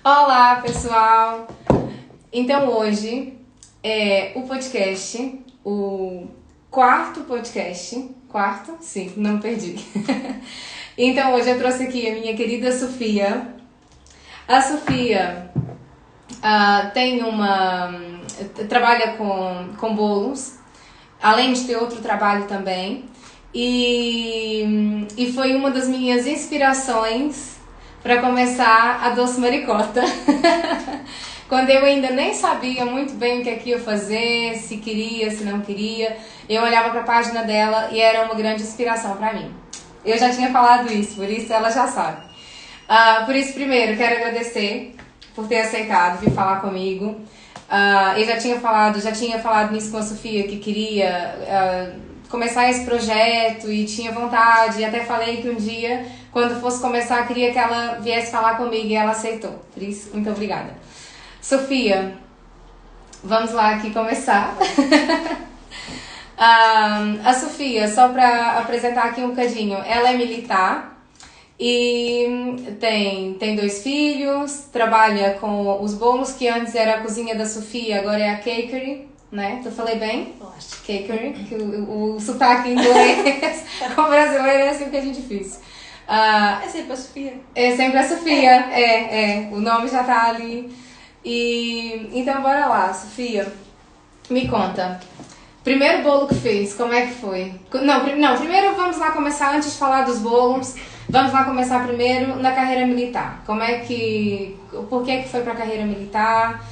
Olá, pessoal! Então hoje é o podcast, o quarto podcast. Quarto? Sim, não perdi. Então hoje eu trouxe aqui a minha querida Sofia. A Sofia trabalha com bolos, além de ter outro trabalho também. E foi uma das minhas inspirações para começar a Doce Maricota. Quando eu ainda nem sabia muito bem o que é que ia fazer, se queria, se não queria, eu olhava para a página dela e era uma grande inspiração para mim. Eu já tinha falado isso, por isso ela já sabe. Por isso, primeiro, quero agradecer por ter aceitado vir falar comigo. Eu já tinha falado nisso com a Sofia, que queria começar esse projeto e tinha vontade. E até falei que um dia, quando fosse começar, queria que ela viesse falar comigo e ela aceitou. Por isso, muito obrigada. Sofia, vamos lá aqui começar. A Sofia, só para apresentar aqui um bocadinho, ela é militar e tem 2 filhos, trabalha com os bolos, que antes era a cozinha da Sofia, agora é a Cakery, né? Eu falei bem? Cakery, que o sotaque inglês com brasileiro é assim que a gente fez. É sempre a Sofia. É sempre a Sofia, o nome já tá ali. E então bora lá, Sofia, me conta. Primeiro bolo que fez, como é que foi? Não, primeiro vamos lá começar, antes de falar dos bolos, vamos lá começar primeiro na carreira militar. Por que foi pra carreira militar?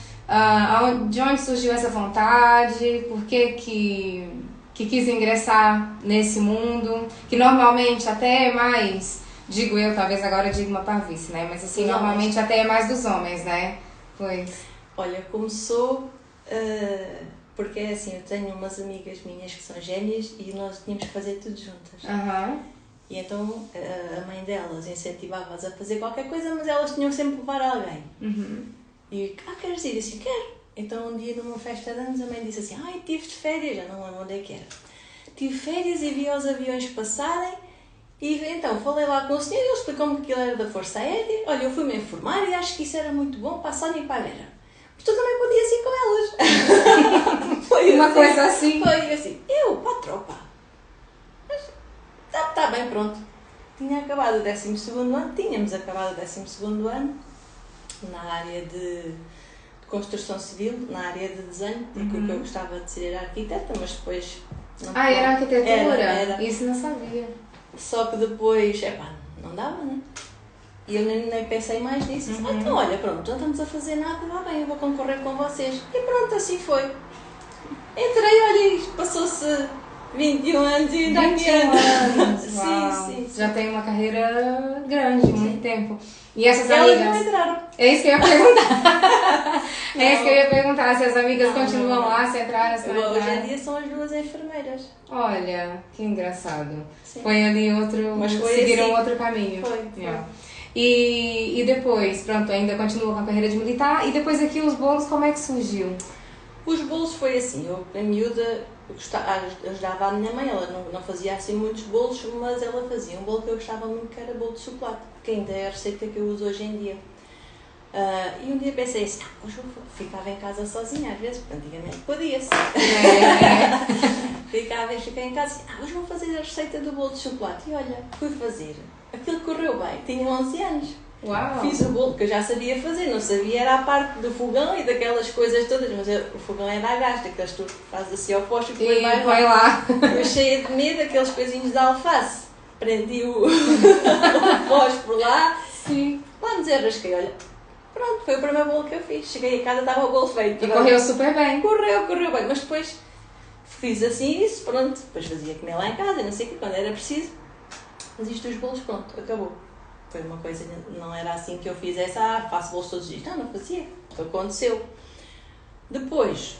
De onde surgiu essa vontade? Por que quis ingressar nesse mundo? Que normalmente até é mais, digo eu, talvez agora eu diga uma parvice, né? Mas assim, normalmente até é mais dos homens, né? Pois. Olha, começou porque assim, eu tenho umas amigas minhas que são gêmeas e nós tínhamos que fazer tudo juntas. E então a mãe delas incentivava-as a fazer qualquer coisa, mas elas tinham sempre que levar alguém. E queres ir? Assim, quero. Então um dia numa festa de anos a mãe disse assim, tive de férias, já não lembro onde é que era. Tive férias e vi os aviões passarem e então falei lá com o senhor e ele explicou-me que aquilo era da Força Aérea. Olha, eu fui-me informar e acho que isso era muito bom para a Sónia e para a Vera. Mas tu também podias ir com elas. Foi uma coisa assim. Foi assim, eu para a tropa. Mas está bem, pronto. Tínhamos acabado o 12º ano na área de construção civil, na área de desenho, porque o que eu gostava de ser era arquiteta, mas depois... era arquitetura? Era. Isso não sabia. Só que depois, não dava, né? E eu nem pensei mais nisso. Então, olha, pronto, não estamos a fazer nada, vá bem, eu vou concorrer com vocês. E pronto, assim foi. Entrei, olha, isto passou-se 21 anos e ainda aqui ando. Sim. Já tem uma carreira grande, muito tempo. E essas amigas... Elas não entraram. É isso que eu ia perguntar. É isso que eu ia perguntar, se as amigas continuam lá, se entraram, se não entraram. Hoje em dia são as 2 enfermeiras. Olha, que engraçado. Sim. Foi ali seguiram assim. Outro caminho. Foi. E depois, pronto, ainda continuou com a carreira de militar. E depois aqui os bolos, como é que surgiu? Os bolos foi assim, eu, a miúda, ajudava a minha mãe, ela não fazia assim muitos bolos, mas ela fazia um bolo que eu gostava muito, que era bolo de chocolate, que ainda é a receita que eu uso hoje em dia. E um dia pensei assim, hoje eu ficava em casa sozinha às vezes, porque antigamente podia-se. Fiquei em casa assim, hoje vou fazer a receita do bolo de chocolate. E olha, fui fazer. Aquilo correu bem, tinha 11 anos. Uau. Fiz o bolo que eu já sabia fazer, não sabia, era a parte do fogão e daquelas coisas todas, mas o fogão era a gás, daqueles que tu fazes assim ao posto e depois vai lá. Eu cheia de medo, aqueles coisinhos de alface, prendi o fósforo lá, Sim. Lá me desenrasquei, olha, pronto, foi o primeiro bolo que eu fiz, cheguei a casa, estava o bolo feito. E correu super bem. Correu bem, mas depois fiz assim isso, pronto, depois fazia comer lá em casa, não sei o que, quando era preciso, mas isto dos bolos, pronto, acabou. Foi uma coisa, não era assim que eu fizesse, faço bolos todos os dias. Não fazia. Aconteceu. Depois,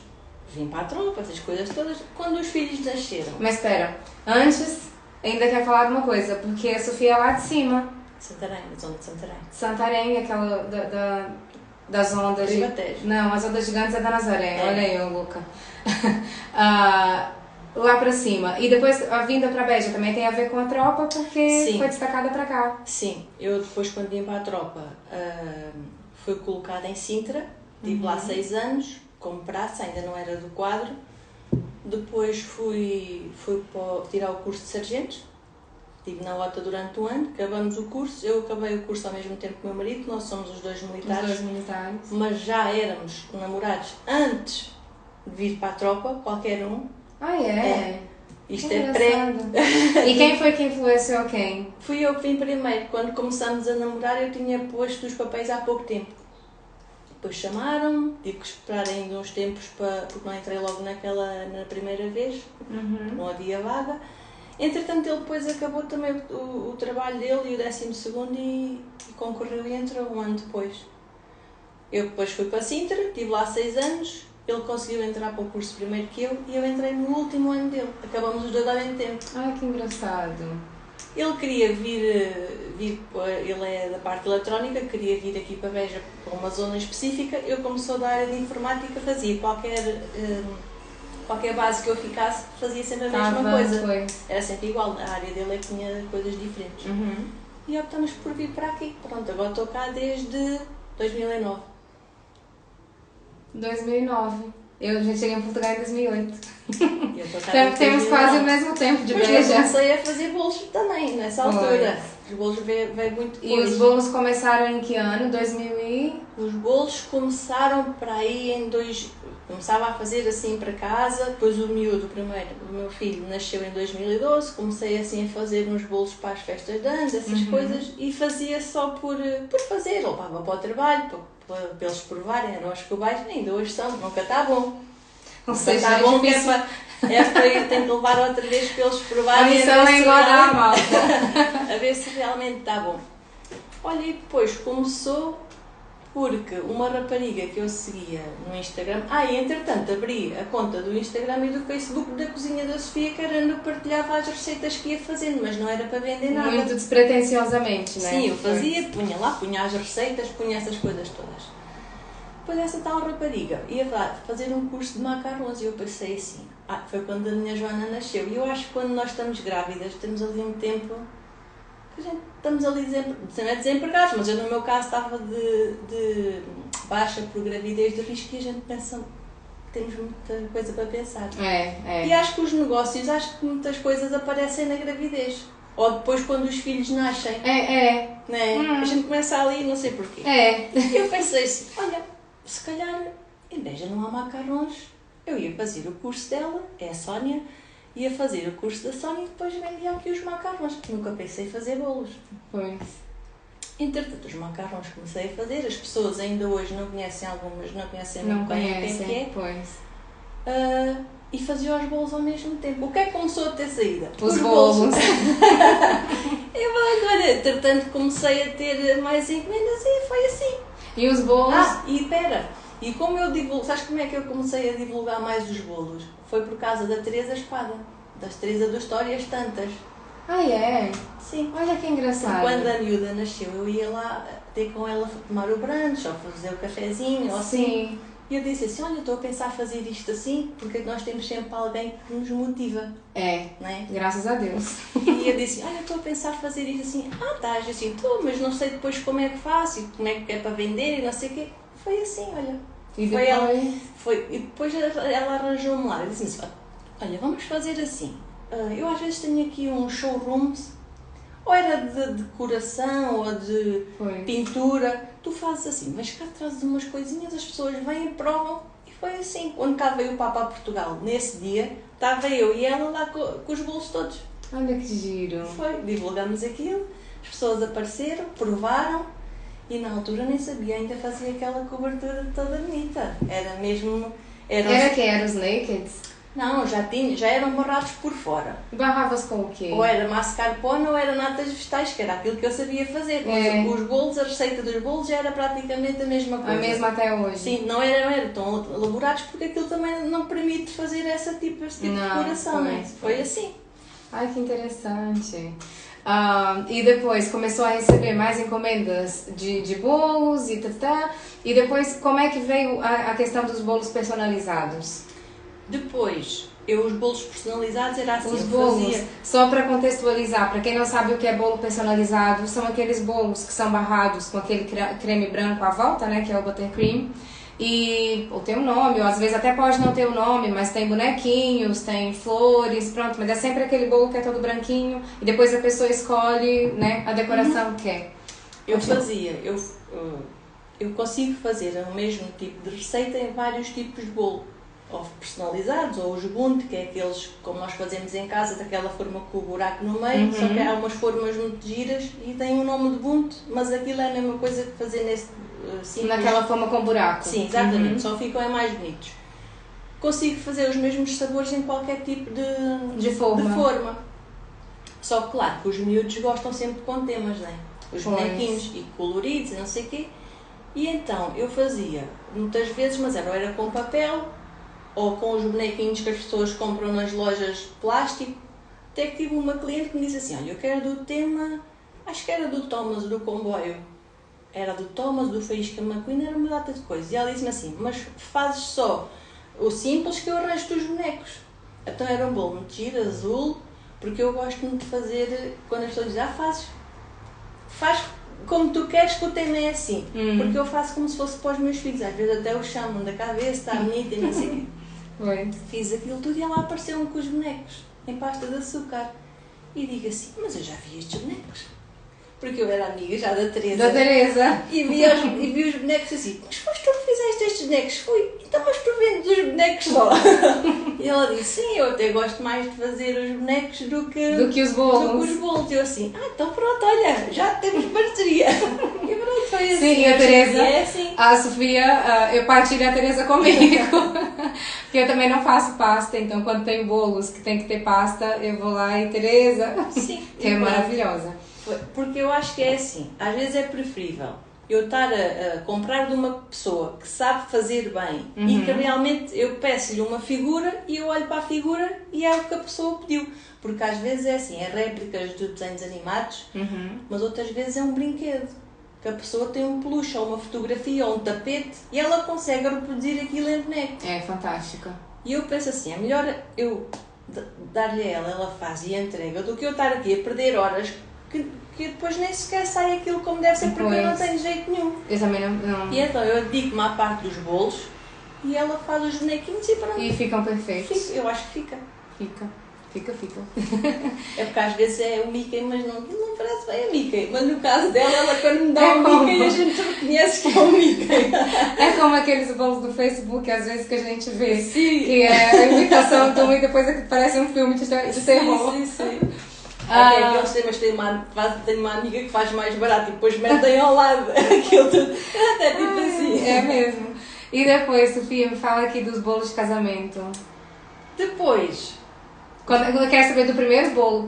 vim para a tropa, essas coisas todas, quando os filhos nasceram. Mas espera, antes, ainda quero falar de uma coisa, porque a Sofia é lá de cima. Santarém, a zona de Santarém. Santarém, aquela das ondas... Ribatejo. Não, as ondas gigantes é da Nazaré, olha aí, Luca. Lá para cima. E depois a vinda para Beja também tem a ver com a tropa, porque foi destacada para cá. Sim, eu depois quando vim para a tropa fui colocada em Sintra, estive lá 6 anos, como praça, ainda não era do quadro. Depois fui tirar o curso de sargento, estive na OTA durante um ano, acabamos o curso, eu acabei o curso ao mesmo tempo que o meu marido, nós somos os dois militares, mas já éramos namorados antes de vir para a tropa, qualquer um. Ah, é? Isto é pré. E quem foi que influenciou quem? Fui eu que vim primeiro. Quando começámos a namorar, eu tinha posto os papéis há pouco tempo. Depois chamaram-me, tive que esperar ainda uns tempos porque não entrei logo na primeira vez, não havia vaga. Entretanto, ele depois acabou também o trabalho dele e o 12º e concorreu e entrou um ano depois. Eu depois fui para Sintra, estive lá 6 anos. Ele conseguiu entrar para o curso primeiro que eu e eu entrei no último ano dele. Acabamos os dois ao mesmo tempo. Ai, que engraçado. Ele queria vir, ele é da parte eletrónica, queria vir aqui para Beja, para uma zona específica. Eu, como sou da área de informática, fazia qualquer base que eu ficasse, fazia sempre a mesma coisa. Foi. Era sempre igual, a área dele é que tinha coisas diferentes. E optamos por vir para aqui. Pronto, agora estou cá desde 2009. 2009. Eu já cheguei em Portugal em 2008. Então, temos quase o mesmo tempo de Beja. Mas eu comecei a fazer bolos também, nessa altura. Os bolos veio muito depois. E os bolos começaram em que ano? 2000 e... Os bolos começaram para aí em Começava a fazer assim para casa, depois o miúdo, primeiro, o meu filho, nasceu em 2012, comecei assim a fazer uns bolos para as festas de anos, essas coisas, e fazia só por fazer, levava para o trabalho, para eles provarem, eram os cobaios, ainda hoje são, nunca está bom. Não sei se está bom, que é para ir, tenho que levar outra vez para eles provarem. A missão é engordar a malta. A ver se realmente está bom. Olha, e depois começou porque uma rapariga que eu seguia no Instagram... e entretanto abri a conta do Instagram e do Facebook da Cozinha da Sofia, que era onde eu partilhava as receitas que ia fazendo, mas não era para vender nada. Muito despretensiosamente, não é? Sim, eu fazia, punha as receitas, punha essas coisas todas. Depois essa tal rapariga ia fazer um curso de macarrões e eu pensei assim, foi quando a minha Joana nasceu. E eu acho que quando nós estamos grávidas, temos ali um tempo que a gente estamos ali desempregados, mas eu no meu caso estava de baixa por gravidez de risco e a gente pensa que temos muita coisa para pensar. É. E acho que os negócios, acho que muitas coisas aparecem na gravidez. Ou depois quando os filhos nascem. Né? A gente começa ali, não sei porquê. E eu pensei assim, olha, se calhar em Beja não há macarrões. Eu ia fazer o curso dela, é a Sónia, ia fazer o curso da Sónia e depois vendiam aqui os macarrões. Nunca pensei em fazer bolos. Pois. Entretanto, os macarrões comecei a fazer, as pessoas ainda hoje não conhecem algumas, não conhecem muito bem quem é. Pois. E fazia os bolos ao mesmo tempo. O que é que começou a ter saída? Os bolos. Olha, entretanto comecei a ter mais encomendas e foi assim. E os bolos? E como eu divulgo, sabes como é que eu comecei a divulgar mais os bolos? Foi por causa da Teresa Espada, das Teresa do Histórias Tantas. É? Sim. Olha que engraçado. Quando a miúda nasceu, eu ia lá ter com ela tomar o brunch, ou fazer o cafezinho, ou assim. E eu disse assim, olha, estou a pensar fazer isto assim, porque nós temos sempre alguém que nos motiva. Não é? Graças a Deus. E eu disse, olha, estou a pensar fazer isto assim. Estás assim, estou, mas não sei depois como é que faço, e como é que é para vender, e não sei o quê. Foi assim, olha. E depois? E depois ela arranjou-me lá. Eu disse assim, olha, vamos fazer assim. Eu às vezes tenho aqui uns showrooms, ou era de decoração, ou de pintura. Tu fazes assim, mas cá trazes umas coisinhas, as pessoas vêm e provam. E foi assim. Quando cá veio o Papa a Portugal, nesse dia, estava eu e ela lá com os bolos todos. Olha que giro. Divulgamos aquilo, as pessoas apareceram, provaram. E na altura nem sabia, ainda fazia aquela cobertura toda bonita. Era mesmo... Era que eram os nakeds? Não, já eram barrados por fora. Barravas com o quê? Ou era mascarpone ou era natas vegetais, que era aquilo que eu sabia fazer. Os bolos, a receita dos bolos já era praticamente a mesma coisa. A mesma até hoje? Sim, não eram tão elaborados porque aquilo também não permite fazer esse tipo de decoração, não é? Foi assim. Ai, que interessante. E depois começou a receber mais encomendas de bolos e E depois, como é que veio a questão dos bolos personalizados? Depois, Os bolos personalizados era assim. Os bolos, só para contextualizar, para quem não sabe o que é bolo personalizado, são aqueles bolos que são barrados com aquele creme branco à volta, né, que é o buttercream. Ou tem um nome, ou às vezes até pode não ter o nome, mas tem bonequinhos, tem flores, pronto. Mas é sempre aquele bolo que é todo branquinho e depois a pessoa escolhe, né, a decoração que quer. Eu consigo fazer o mesmo tipo de receita em vários tipos de bolo. Ou personalizados, ou os bundt, que é aqueles como nós fazemos em casa, daquela forma com o buraco no meio, só que há umas formas muito giras e tem o nome de bundt, mas aquilo é a mesma coisa que fazer nesse simples. Naquela forma com buraco. Sim, exatamente, só ficam mais bonitos. Consigo fazer os mesmos sabores em qualquer tipo de forma. Só que claro, que os miúdos gostam sempre com temas, não é? Os bonequinhos e coloridos e não sei o quê. E então eu fazia muitas vezes, mas era com papel, ou com os bonequinhos que as pessoas compram nas lojas de plástico. Até que tive uma cliente que me disse assim, olha, eu quero do tema, acho que era do Thomas, do comboio. Era do Thomas, do Faísca McQueen, era uma data de coisas. E ela disse-me assim, mas fazes só o simples que eu arranjo dos bonecos. Então era um bolo muito giro, azul, porque eu gosto muito de fazer, quando as pessoas dizem, faz como tu queres, que o tema é assim. Porque eu faço como se fosse para os meus filhos. Às vezes até o chamam da cabeça, está bonita e não sei o quê. Fiz aquilo tudo e ela apareceu-me com os bonecos, em pasta de açúcar. E digo assim, mas eu já vi estes bonecos. Porque eu era amiga já da Teresa. E vi os bonecos assim, mas foste tu que fizeste estes bonecos? Fui, então mas tu vendes os bonecos só. E ela disse, sim, eu até gosto mais de fazer os bonecos do que os bolos. E eu assim, então pronto, olha, já temos parceria. E pronto, foi assim. Sim, e a Teresa, assim. a Sofia, eu partilho a Teresa comigo. Porque eu também não faço pasta, então quando tem bolos que tem que ter pasta, eu vou lá e Teresa, sim, que é maravilhosa. Porque eu acho que é assim, às vezes é preferível eu estar a comprar de uma pessoa que sabe fazer bem e que realmente eu peço-lhe uma figura e eu olho para a figura e é o que a pessoa pediu. Porque às vezes é assim, é réplicas de desenhos animados, mas outras vezes é um brinquedo. Que a pessoa tem um peluche, ou uma fotografia, ou um tapete e ela consegue reproduzir aquilo em boneco. É fantástica. E eu penso assim, é melhor eu dar-lhe a ela faz e entrega, do que eu estar aqui a perder horas que depois nem sequer sai aquilo como deve ser, porque eu não tenho jeito nenhum. Eu também não. E então eu dedico-me à parte dos bolos e ela faz os bonequinhos e pronto. E ficam perfeitos. Eu acho que fica. Fica. É porque às vezes é o Mickey, mas não parece bem a Mickey. Mas no caso dela, ela quando me dá o Mickey, a gente reconhece que é o Mickey. É como aqueles bolos do Facebook, às vezes, que a gente vê. Sim. Que é a imitação de um e depois é que parece um filme de terror. Sim. Mas tenho uma amiga que faz mais barato e depois metem ao lado aquilo tudo. Até tipo assim. É mesmo. E depois, Sofia, me fala aqui dos bolos de casamento. Depois. Eu quero saber do primeiro bolo.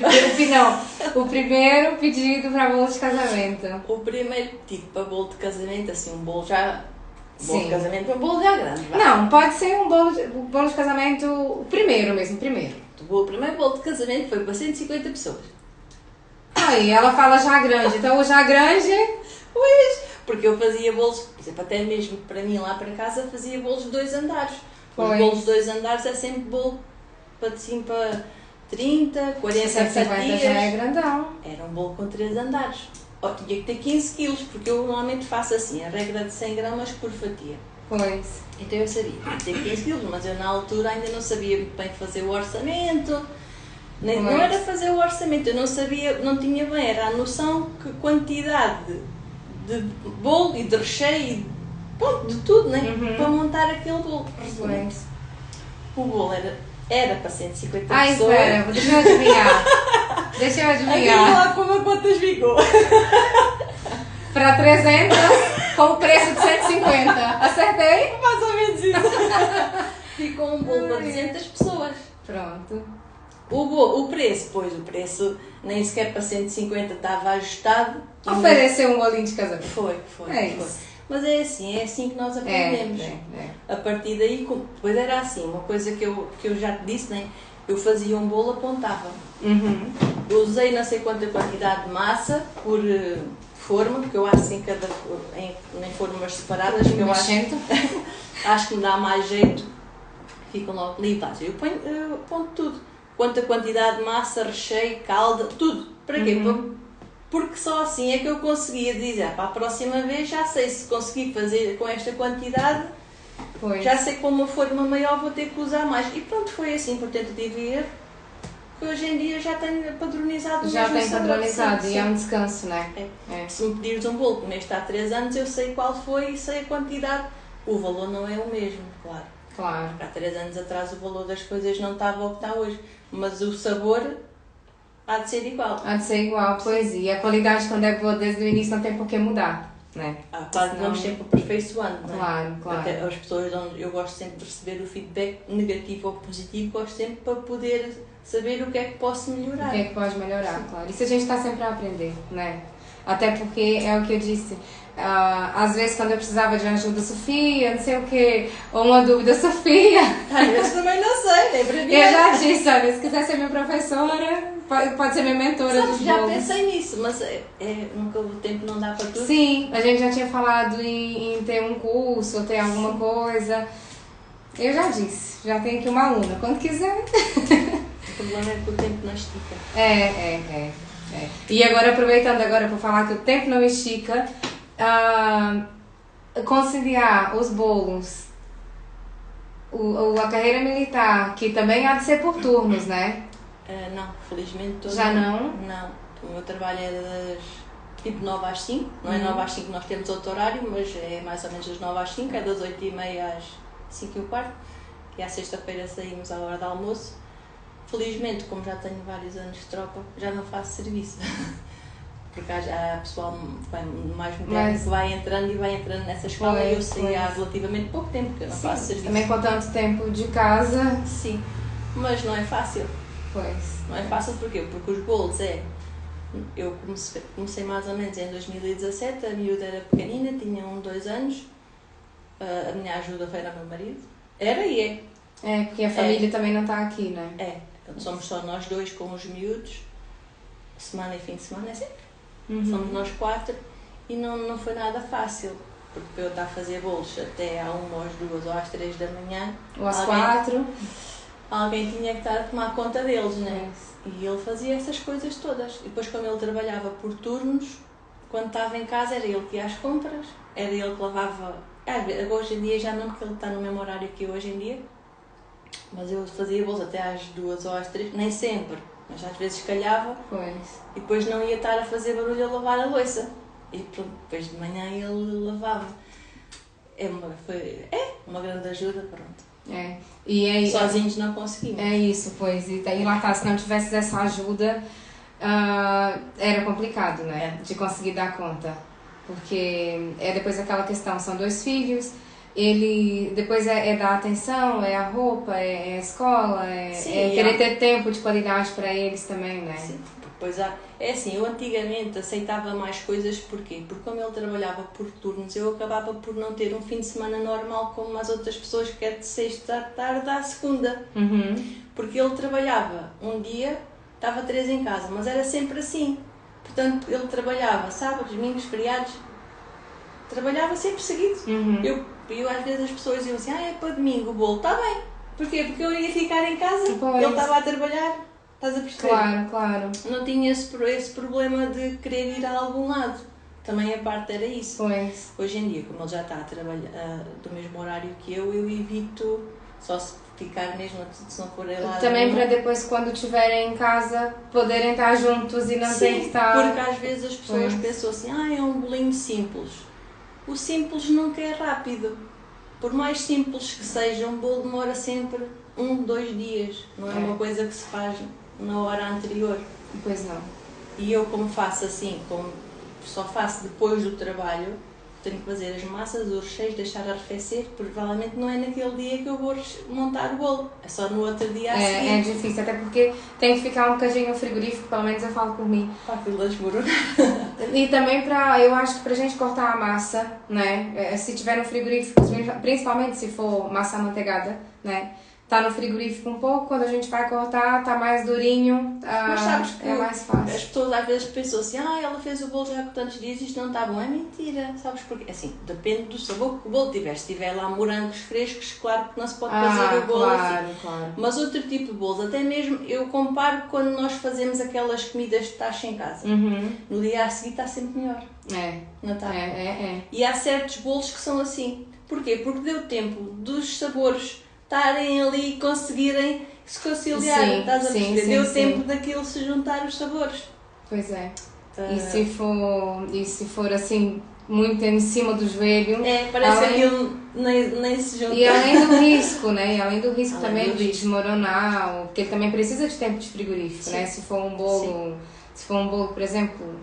O primeiro pedido para bolo de casamento. O primeiro tipo para bolo de casamento, assim, um bolo já. Bolo de casamento é um bolo já grande. Vai. Não, pode ser um bolo de casamento, o primeiro mesmo, O primeiro bolo de casamento foi para 150 pessoas. Aí, ela fala já grande, então o já grande... Pois, porque eu fazia bolos, por exemplo, até mesmo para mim lá para casa, fazia bolos de 2 andares. Os bolos de 2 andares é sempre bolo para 30, 40 fatias. Já é grandão. Era um bolo com 3 andares. Tinha que ter 15 quilos, porque eu normalmente faço assim, a regra de 100 gramas por fatia. Pois. Então eu sabia, tinha que ter 15 quilos, mas eu na altura ainda não sabia muito bem fazer o orçamento. Não era fazer o orçamento, eu não sabia, não tinha bem, era a noção que quantidade de bolo e de recheio, de tudo, né? Para montar aquele bolo. O bolo era para 150 pessoas. Espera, deixa eu adivinhar. Adivinha lá como a contas ficou. Para 300, com o preço de 150. Acertei? Mais ou menos isso. Ficou um bolo para 200 pessoas. Pronto. O preço nem sequer para 150 estava ajustado. Ofereceu um bolinho de casamento. Foi. Isso. Mas é assim que nós aprendemos. A partir daí, depois era assim, uma coisa que eu já te disse, né? Eu fazia um bolo, apontava. Usei não sei quanta quantidade de massa por forma, porque eu acho em formas separadas, que eu acho que me dá mais jeito. ficam logo limpas. Eu ponho tudo. Quanto a quantidade de massa, recheio, calda, tudo. Para quê? Porque só assim é que eu conseguia dizer, para a próxima vez já sei se conseguir fazer com esta quantidade, já sei que com uma forma maior vou ter que usar mais. E pronto, foi assim por tentativa e erro, que hoje em dia já tenho padronizado o já mesmo tem sabor. padronizado e é um descanso, não é? Se me pedires um bolo, como este há 3 anos, eu sei qual foi e sei a quantidade. O valor não é o mesmo, claro. Claro. Há 3 anos atrás o valor das coisas não estava o que está hoje, mas o sabor há de ser igual. Há de ser igual, pois. E a qualidade, quando é boa desde o início, não tem por que mudar, né? Claro que vamos sempre aperfeiçoando, não é? Claro, claro. Até as pessoas, eu gosto sempre de receber o feedback negativo ou positivo, gosto sempre para poder saber o que é que posso melhorar. O que é que pode melhorar, claro. Isso a gente está sempre a aprender, né? Até porque é o que eu disse. Às vezes quando eu precisava de ajuda, Sofia, não sei o quê, ou uma dúvida, Sofia. Às vezes também não sei, nem para mim. Eu já disse, olha, se quiser ser minha professora, pode ser minha mentora dos já bolos. pensei nisso, mas nunca o tempo não dá para tudo. Sim, a gente já tinha falado em ter um curso, ou ter alguma coisa. Eu já disse, já tenho aqui uma aluna, quando quiser. O problema é que o tempo não estica. É. E agora, aproveitando agora para falar que o tempo não estica, conciliar os bolos, a carreira militar, que também há de ser por turnos, né? Não, felizmente todo. Já não? Não. O meu trabalho é das tipo 9 às 5, não é 9 às 5 que nós temos outro horário, mas é mais ou menos das 9 às 5, é das 8h30 às 5h15, e à sexta-feira saímos à hora do almoço. Felizmente, como já tenho vários anos de tropa, já não faço serviço. Porque há pessoal mais moderno que vai entrando nessa escola e eu saí há relativamente pouco tempo, porque eu não faço serviço. Também com tanto tempo de casa. Sim, mas não é fácil. Pois. Não é fácil porquê? Porque os bolos eu comecei mais ou menos em 2017, a miúda era pequenina, tinha 2 anos, a minha ajuda foi ao meu marido. Era e é. É, porque a família também não está aqui, né? Então, somos só nós dois com os miúdos, semana e fim de semana é sempre. Somos nós 4 e não foi nada fácil, porque para eu estar a fazer bolos até à 1, às 2 ou às 3 da manhã, ou às 4, alguém tinha que estar a tomar conta deles, né? E ele fazia essas coisas todas. E depois, como ele trabalhava por turnos, quando estava em casa era ele que ia às compras, era ele que lavava. Hoje em dia já não, porque ele está no mesmo horário que eu hoje em dia, mas eu fazia bolos até às 2 ou às 3, nem sempre. Mas às vezes calhava e depois não ia estar a fazer barulho a lavar a louça. E pronto, depois de manhã ele lavava. Foi uma grande ajuda, pronto. E aí, sozinhos não conseguimos. É isso, pois. E lá está, se não tivesse essa ajuda, era complicado, né? De conseguir dar conta. Porque depois aquela questão, são 2 filhos. Ele depois é dar atenção, é a roupa, é a escola, querer ter tempo de qualidade para eles também, né? Sim, pois assim, eu antigamente aceitava mais coisas, porquê? Porque como ele trabalhava por turnos, eu acabava por não ter um fim de semana normal como as outras pessoas, que é de sexta à tarde à segunda. Porque ele trabalhava um dia, estava 3 em casa, mas era sempre assim. Portanto, ele trabalhava sábados, domingos, feriados, trabalhava sempre seguido. Eu às vezes as pessoas diziam assim, é para domingo o bolo, está bem. Porquê? Porque eu ia ficar em casa, ele estava a trabalhar, estás a perceber? Claro. Não tinha esse problema de querer ir a algum lado. Também a parte era isso. Hoje em dia, como ele já está a trabalhar do mesmo horário que eu evito, só se ficar mesmo, se não for lá. Também para depois, quando estiverem em casa, poderem estar juntos e não ter que estar... porque às vezes as pessoas pensam assim, é um bolinho simples. O simples nunca é rápido. Por mais simples que seja, um bolo demora sempre 1, 2 dias. Não é uma coisa que se faz na hora anterior. Pois não. E eu, como faço assim, como só faço depois do trabalho, tenho que fazer as massas, os recheios, deixar arrefecer. Provavelmente não é naquele dia que eu vou montar o bolo. É só no outro dia a seguir. É difícil, até porque tem que ficar um bocadinho no frigorífico, pelo menos eu falo por mim. Para aquilo das burras. E também eu acho que pra gente cortar a massa, né? Se tiver no frigorífico, principalmente se for massa amanteigada, né? tá no frigorífico um pouco, quando a gente vai cortar, tá mais durinho, Mas sabes que é mais fácil. As pessoas às vezes pensam assim, ela fez o bolo já com tantos dias, isto não está bom. É mentira, sabes porquê? Assim, depende do sabor que o bolo tiver. Se tiver lá morangos frescos, claro que não se pode fazer o bolo assim. Claro. Mas outro tipo de bolos, até mesmo eu comparo quando nós fazemos aquelas comidas de taxa em casa. No dia a seguir está sempre melhor. Não está? E há certos bolos que são assim. Porquê? Porque deu tempo dos sabores estarem ali e conseguirem se conciliar, estás a perceber? Deu tempo daquilo se juntar os sabores. Pois é. E se for assim, muito em cima do joelho... parece que aquilo nem se junta. E além do risco, né? E além do risco também de desmoronar, porque ele também precisa de tempo de frigorífico, né? Se for um bolo, por exemplo,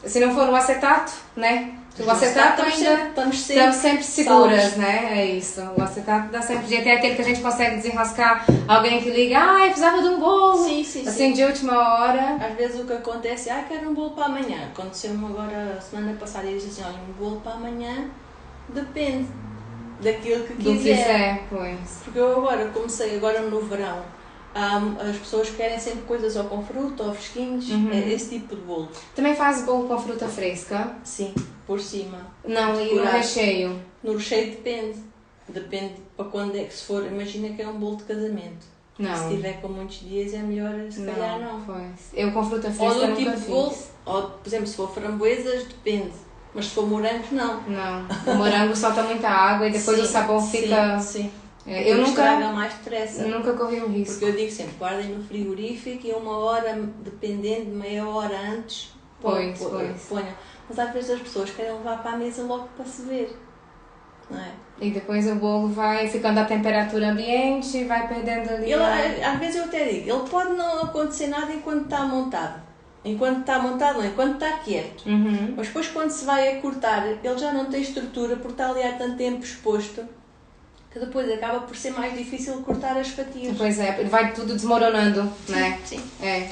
se não for o acetato, né? O acetato ainda estamos sempre seguras, né? É isso. O acetato dá sempre jeito. Tem aquele que a gente consegue desenrascar. Alguém que liga, precisava de um bolo. Assim, de última hora. Às vezes o que acontece é, quero um bolo para amanhã. Aconteceu-me agora, semana passada, e disse assim, olha, um bolo para amanhã depende daquilo que quiser. Pois. Porque eu agora comecei, agora no verão, as pessoas querem sempre coisas ou com fruta ou fresquinhos, esse tipo de bolo. Também faz bolo com fruta fresca? Sim, por cima. Não, e no recheio? No recheio depende para quando é que se for, imagina que é um bolo de casamento. Não. Se tiver com muitos dias é melhor, se calhar não. Pois. Eu com fruta fresca ou do nunca tipo fiz. De bolo, ou por exemplo, se for framboesas, depende. Mas se for morangos, não. Não, o morango solta muita água e depois o sabor fica... Sim. Eu nunca estraga mais depressa. Nunca corri o risco. Porque eu digo sempre, guardem no frigorífico e 1 hora, dependendo, meia hora antes, ponham. Mas às vezes as pessoas querem levar para a mesa logo para se ver, não é? E depois o bolo vai ficando a temperatura ambiente, vai perdendo ali... Às vezes eu até digo, ele pode não acontecer nada enquanto está montado. Enquanto está quieto. Mas depois quando se vai a cortar, ele já não tem estrutura porque está ali há tanto tempo exposto, que depois acaba por ser mais difícil cortar as fatias. Pois é, vai tudo desmoronando, né? Sim.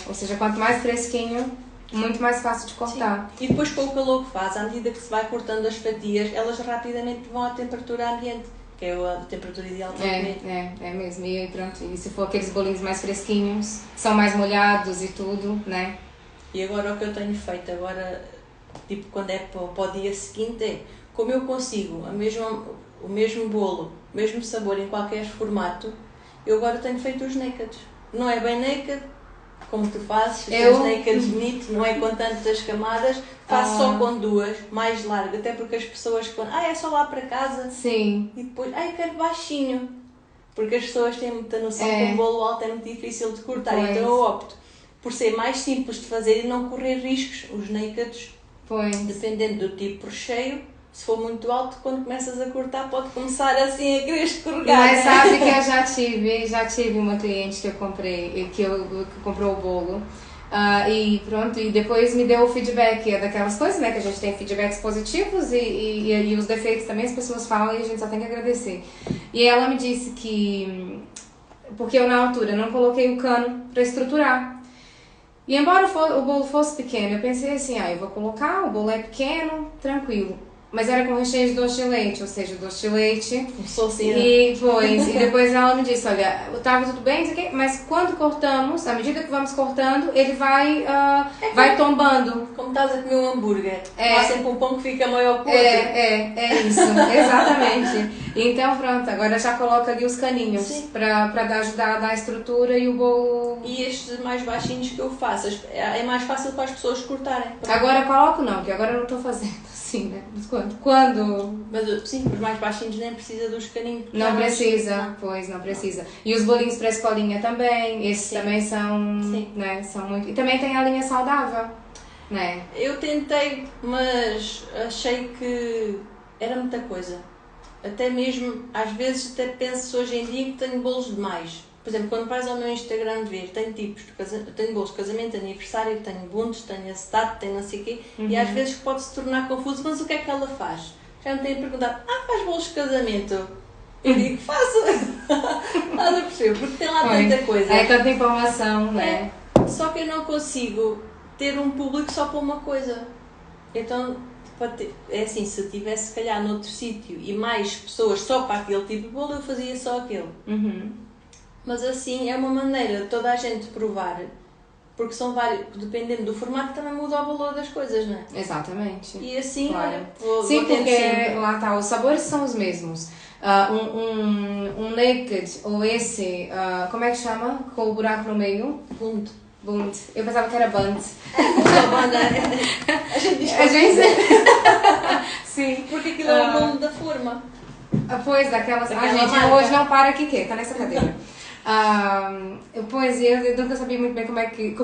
Ou seja, quanto mais fresquinho, muito mais fácil de cortar. Sim. E depois com o calor que faz, à medida que se vai cortando as fatias, elas rapidamente vão à temperatura ambiente, que é a temperatura ideal para comer. É mesmo. E pronto, e se for aqueles bolinhos mais fresquinhos, são mais molhados e tudo, né? E agora o que eu tenho feito, tipo quando é para o dia seguinte, é como eu consigo o mesmo bolo, o mesmo sabor em qualquer formato, eu agora tenho feito os nakeds. Não é bem naked, como tu fazes, os nakeds bonitos, não é com tantas camadas, faço só com 2, mais largo, até porque as pessoas quando, é só lá para casa. Sim. E depois, quero baixinho, porque as pessoas têm muita noção que um bolo alto é muito difícil de cortar, então eu opto por ser mais simples de fazer e não correr riscos. Os nakeds, dependendo do tipo de recheio, se for muito alto, quando começas a cortar pode começar assim a querer escorregar. Mas sabe que eu já tive uma cliente que eu comprei, que comprou o bolo, e pronto, e depois me deu o feedback, daquelas coisas, né, que a gente tem feedbacks positivos e os defeitos também as pessoas falam e a gente só tem que agradecer. E ela me disse que, porque eu na altura não coloquei o cano para estruturar. E embora o bolo fosse pequeno, eu pensei assim, eu vou colocar, o bolo é pequeno, tranquilo. Mas era com recheio de doce de leite, ou seja, doce de leite. E depois ela me disse, olha, estava tudo bem, mas quando cortamos, à medida que vamos cortando, ele vai tombando. Como estás a comer um hambúrguer. Há sempre um pão que fica maior que o outro. É isso, exatamente. Então pronto, agora já coloca ali os caninhos para ajudar a dar a estrutura e o bolo... E estes mais baixinhos que eu faço, é mais fácil para as pessoas cortarem. Agora coloco não, porque agora eu não estou fazendo assim, né? Quando? Mas sim, os mais baixinhos nem precisa dos caninhos. Não precisa, não precisa. E os bolinhos para a escolinha também, esses também são, né, são muito... E também tem a linha saudável, né? Eu tentei, mas achei que era muita coisa. Até mesmo, às vezes até penso hoje em dia que tenho bolos demais. Por exemplo, quando vais ao meu Instagram ver, tenho tipos de tenho bolos de casamento, aniversário, tenho bundes, tenho acetato, tenho não sei o quê, e às vezes pode-se tornar confuso, mas o que é que ela faz? Já me têm perguntado, faz bolos de casamento? Eu digo, faço! Estás a perceber? Porque tem lá tanta coisa. É tanta informação, né? Só que eu não consigo ter um público só para uma coisa. Então, é assim, se eu tivesse se calhar noutro sítio e mais pessoas só para aquele tipo de bolo, eu fazia só aquele. Mas assim é uma maneira de toda a gente provar, porque são vários, dependendo do formato também muda o valor das coisas, não é? Exatamente. E assim, claro. olha, sim, porque lá está, os sabores são os mesmos. Um naked, ou esse, como é que chama? Com o buraco no meio? Bund. Eu pensava que era Bund. A gente diz sim. Porque aquilo é o nome da forma. Pois, daquelas... gente, hoje não para aqui, está nessa cadeira. Pois, eu nunca sabia muito bem como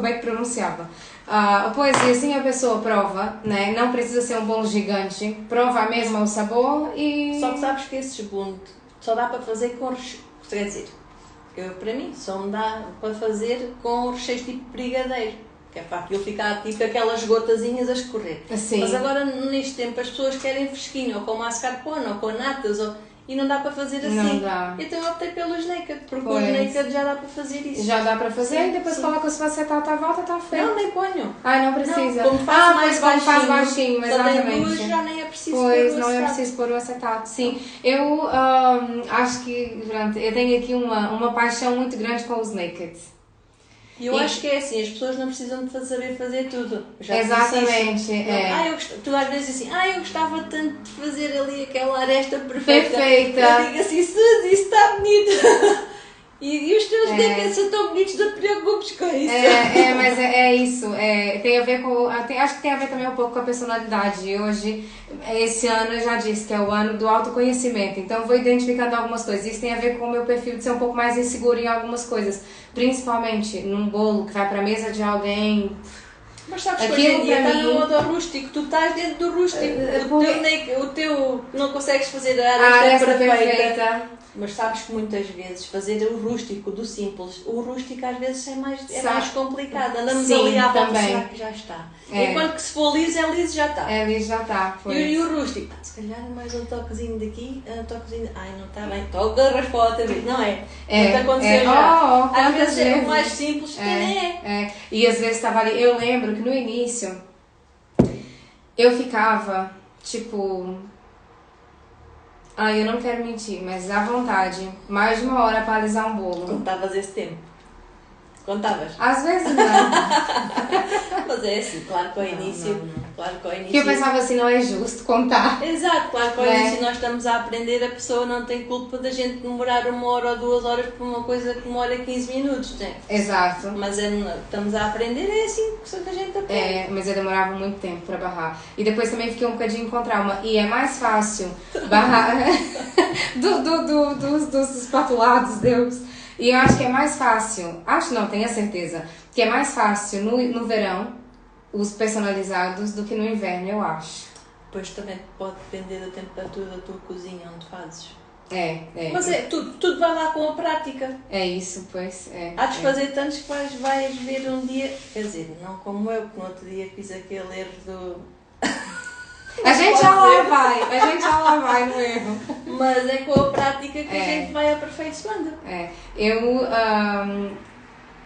é que pronunciava. Pois, e assim a pessoa prova, né? Não precisa ser um bolo gigante, prova mesmo o sabor e... Só que sabes que esses Bund só dá para fazer com... Quer dizer, para mim, só me dá para fazer com recheios tipo brigadeiro. Que é para aquilo ficar tipo aquelas gotazinhas a escorrer. Sim. Mas agora, neste tempo, as pessoas querem fresquinho, ou com mascarpone, ou com natas, e não dá para fazer assim. Não dá. Então eu optei pelos naked, porque os naked já dá para fazer isso. Já dá para fazer, e depois coloca-se o acetato à volta, está feito. Não, nem ponho. Ai, não precisa. Não, como faz faz baixinho, exatamente. Duas, já nem é preciso pôr o acetato. Pois, não é preciso pôr o acetato, sim. Eu acho que, pronto, eu tenho aqui uma paixão muito grande com os naked. E eu acho que é assim, as pessoas não precisam de saber fazer tudo. Já exatamente. Tu às vezes assim, eu gostava tanto de fazer ali aquela aresta perfeita. Eu digo assim, Suzy, isso está bonito. E os teus naked são tão bonitos, não te preocupes com isso. Mas é isso. Tem a ver com. Acho que tem a ver também um pouco com a personalidade. E hoje, esse ano, eu já disse que é o ano do autoconhecimento. Então, eu vou identificando algumas coisas. Isso tem a ver com o meu perfil de ser um pouco mais inseguro em algumas coisas. Principalmente num bolo que vai para a mesa de alguém. Mas sabes que hoje em dia está no modo rústico, tu estás dentro do rústico, o teu não consegues fazer a aresta perfeita. Mas sabes que muitas vezes fazer o rústico do simples, o rústico às vezes é mais complicado, andamos ali à volta, será que já está? Enquanto que se for liso, é liso já está. É liso já está. E o rústico, se calhar mais um toquezinho daqui, um toquezinho, não está bem, toque da raspa outra vez, não é? Não te aconteceu já. Às vezes é o mais simples, E às vezes estava ali, eu lembro que no início eu ficava tipo, eu não quero mentir, mas à vontade, mais de 1 hora para alisar um bolo. Contavas esse tempo? Contavas? Às vezes não. Mas é assim, claro que ao início... Claro que ao início... Que eu pensava assim, não é justo contar. Exato, claro que ao início nós estamos a aprender, a pessoa não tem culpa da gente demorar 1 hora ou 2 horas por uma coisa que demora 15 minutos, né? Exato. Mas estamos a aprender, é assim que a gente aprende. Mas eu demorava muito tempo para barrar. E depois também fiquei um bocadinho com trauma. E é mais fácil barrar dos espatulados, Deus. E eu acho que é mais fácil, tenho a certeza, que é mais fácil no verão, os personalizados, do que no inverno, eu acho. Pois também pode depender da temperatura da tua cozinha, onde fazes. Mas tudo vai lá com a prática. É isso, pois. Há de fazer tantos que vais ver um dia, quer dizer, não como eu, que no outro dia fiz aquele erro do... A gente já lá vai no erro. Mas é com a prática que a gente vai aperfeiçoando. Eu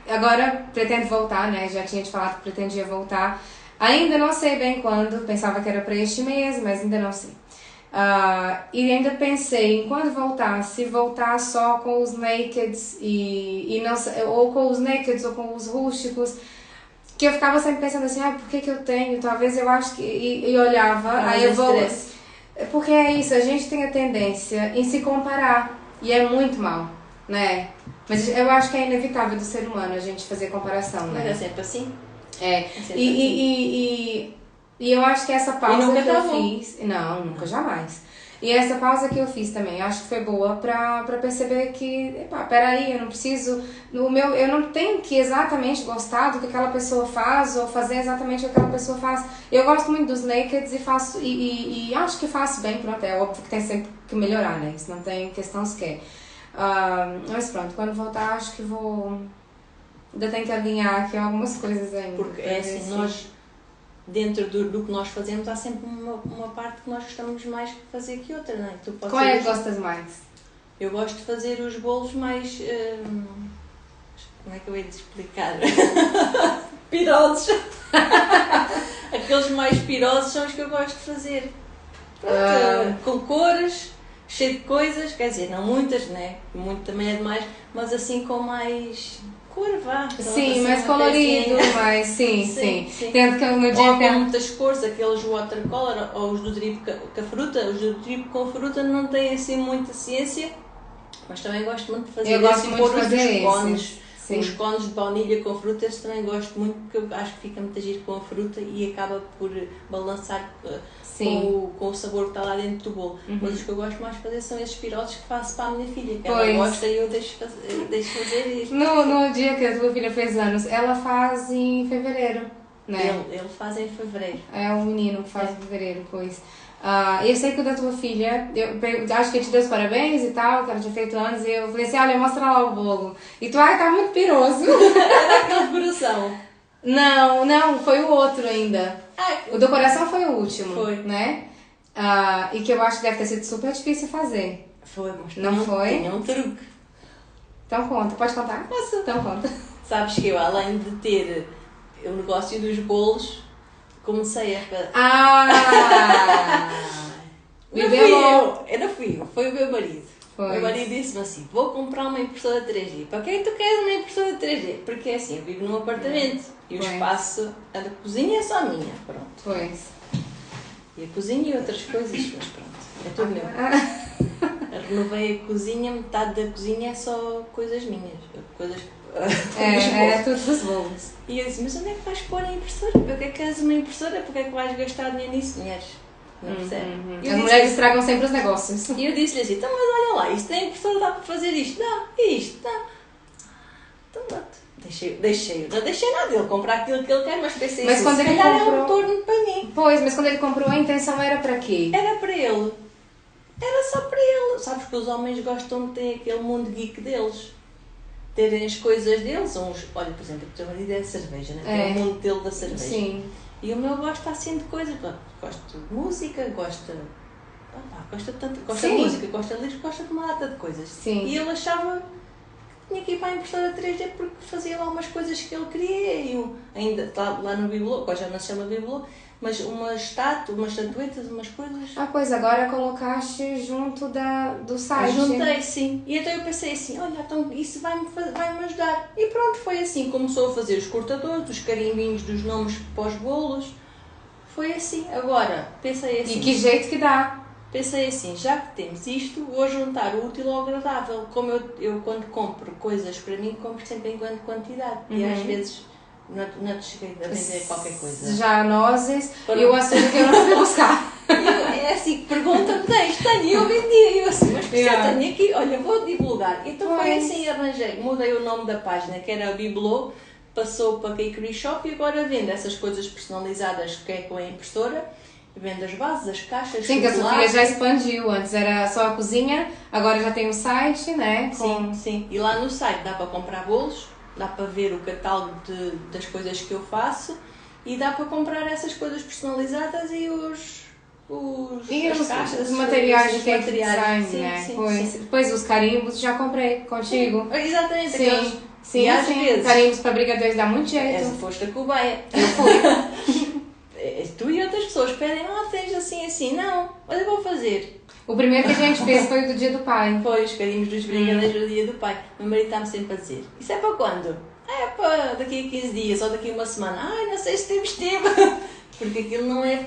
agora pretendo voltar, né? Já tinha te falado que pretendia voltar. Ainda não sei bem quando, pensava que era para este mês, mas ainda não sei. E ainda pensei em quando voltar, se voltar só com os nakeds e não, ou com os nakeds ou com os rústicos. Que eu ficava sempre pensando assim, por que eu tenho? Talvez eu acho que... E olhava, aí eu vou... Porque é isso, a gente tem a tendência em se comparar. E é muito mal, né? Mas eu acho que é inevitável do ser humano a gente fazer comparação, né? Mas é sempre assim. E eu acho que essa pausa que eu fiz... Não, nunca, jamais. E essa pausa que eu fiz também, acho que foi boa pra perceber que, peraí, eu não preciso, eu não tenho que exatamente gostar do que aquela pessoa faz ou fazer exatamente o que aquela pessoa faz. Eu gosto muito dos nakeds e faço, e acho que faço bem, pronto, é óbvio que tem sempre que melhorar, né? Isso não tem questão sequer. Mas pronto, quando voltar acho que vou, ainda tenho que alinhar aqui algumas coisas ainda. Porque é assim, nós... Dentro do que nós fazemos, há sempre uma parte que nós gostamos mais de fazer que outra, não é? Qual é que gostas mais? Eu gosto de fazer os bolos mais... como é que eu ia te explicar? Pirosos! aqueles mais pirosos são os que eu gosto de fazer. Pronto, com cores, cheio de coisas, quer dizer, não muitas, né? Muito também é demais, mas assim com mais cor, vá. Sim, assim, mais colorido, mais, sim. Tanto que no dia ou com muitas cores, aqueles watercolor, ou os do drip com a fruta, os do drip com fruta não têm assim muita ciência, mas também gosto muito de fazer. Eu gosto muito de fazer cones. Os cones de baunilha com frutas também gosto muito, porque eu acho que fica muito agir com a fruta e acaba por balançar com o sabor que está lá dentro do bolo. Mas os que eu gosto mais de fazer são esses pirosos que faço para a minha filha, que ela gosta e eu deixo fazer isto. No dia que a tua filha fez anos, ela faz em fevereiro, né? Ele faz em fevereiro. É um menino que faz em fevereiro, pois. Eu sei que o da tua filha, eu acho que eu te dei os parabéns e tal, que ela tinha feito anos, e eu falei assim, olha, mostra lá o bolo. E tu, tá muito piroso. Era aquele de coração. Não, foi o outro ainda. O do coração foi o último, né? E que eu acho que deve ter sido super difícil fazer. Foi, mas não foi? Tinha um truque. Então conta, pode contar? Posso. Então conta. Sabes que eu, além de ter o negócio dos bolos, comecei a... Não fui eu, foi o meu marido. O meu marido disse-me assim, vou comprar uma impressora 3D. Para que é que tu queres uma impressora 3D? Porque assim, eu vivo num apartamento e o espaço, a da cozinha é só minha, pronto. Pois. E a cozinha e outras coisas, mas pronto, é tudo meu. Renovei a cozinha, metade da cozinha é só coisas minhas, coisas... É tudo dos bolos. E eu disse, mas onde é que vais pôr a impressora? Para que é que queres uma impressora? Para que é que vais gastar dinheiro nisso? Mulheres, não percebe? As mulheres estragam sempre os negócios. E eu disse-lhe assim, então mas olha lá, isto tem impressora, dá para fazer isto? Dá, e isto? Dá. Então pronto, não deixei nada, ele comprar aquilo que ele quer, mas pensei mas assim, quando se ele calhar comprou... é um retorno para mim. Pois, mas quando ele comprou, a intenção era para quê? Era para ele. Era só para ele. Sabes que os homens gostam de ter aquele mundo geek deles. Terem as coisas deles. Olha, por exemplo, o teu marido é a cerveja, né? Tem o mundo dele da cerveja. Sim. E o meu gosta assim de coisas. Gosta de música, gosta de música, gosta de livros, gosta de uma data de coisas. Sim. E ele achava que tinha que ir para a impressora 3D porque fazia lá umas coisas que ele queria. E eu ainda está lá no bibelô, agora já não se chama bibelô, mas umas estatuetas, umas coisas. Pois agora colocaste junto do site. Juntei, sim. E então eu pensei assim, olha, então isso vai-me ajudar. E pronto, foi assim. Começou a fazer os cortadores, os carimbinhos dos nomes para os bolos. Foi assim. Agora, pensei assim. E que jeito que dá? Pensei assim, já que temos isto, vou juntar o útil ao agradável. Como eu quando compro coisas para mim, compro sempre em grande quantidade. E às vezes... Não te cheguei a vender qualquer coisa. Já nozes, e eu assumo que eu não fui buscar. É assim, pergunta-me, tenho, e eu vendia. E eu assim, mas já tenho aqui, olha, vou divulgar. Então foi assim, arranjei, mudei o nome da página, que era a Bibelô, passou para a Cakery Shop e agora vendo essas coisas personalizadas que é com a impressora. Vendo as bases, as caixas, sim, que a Sofia já expandiu. Antes era só a cozinha, agora já tem o site, né? Sim. E lá no site dá para comprar bolos, dá para ver o catálogo das coisas que eu faço e dá para comprar essas coisas personalizadas e os materiais de cake design, né? Depois os carimbos já comprei contigo. Exatamente. Sim, e às vezes carimbos para brigadeiros dá muito jeito. Foste a cobaia. Eu fui. Tu e outras pessoas pedem, tens assim, não, mas eu vou fazer. O primeiro que a gente fez foi o do Dia do Pai. Foi, os carinhos dos brigadeiros do Dia do Pai. O meu marido está-me sempre a dizer, isso é para quando? É para daqui a 15 dias ou daqui a uma semana. Não sei se temos tempo. Porque aquilo não é...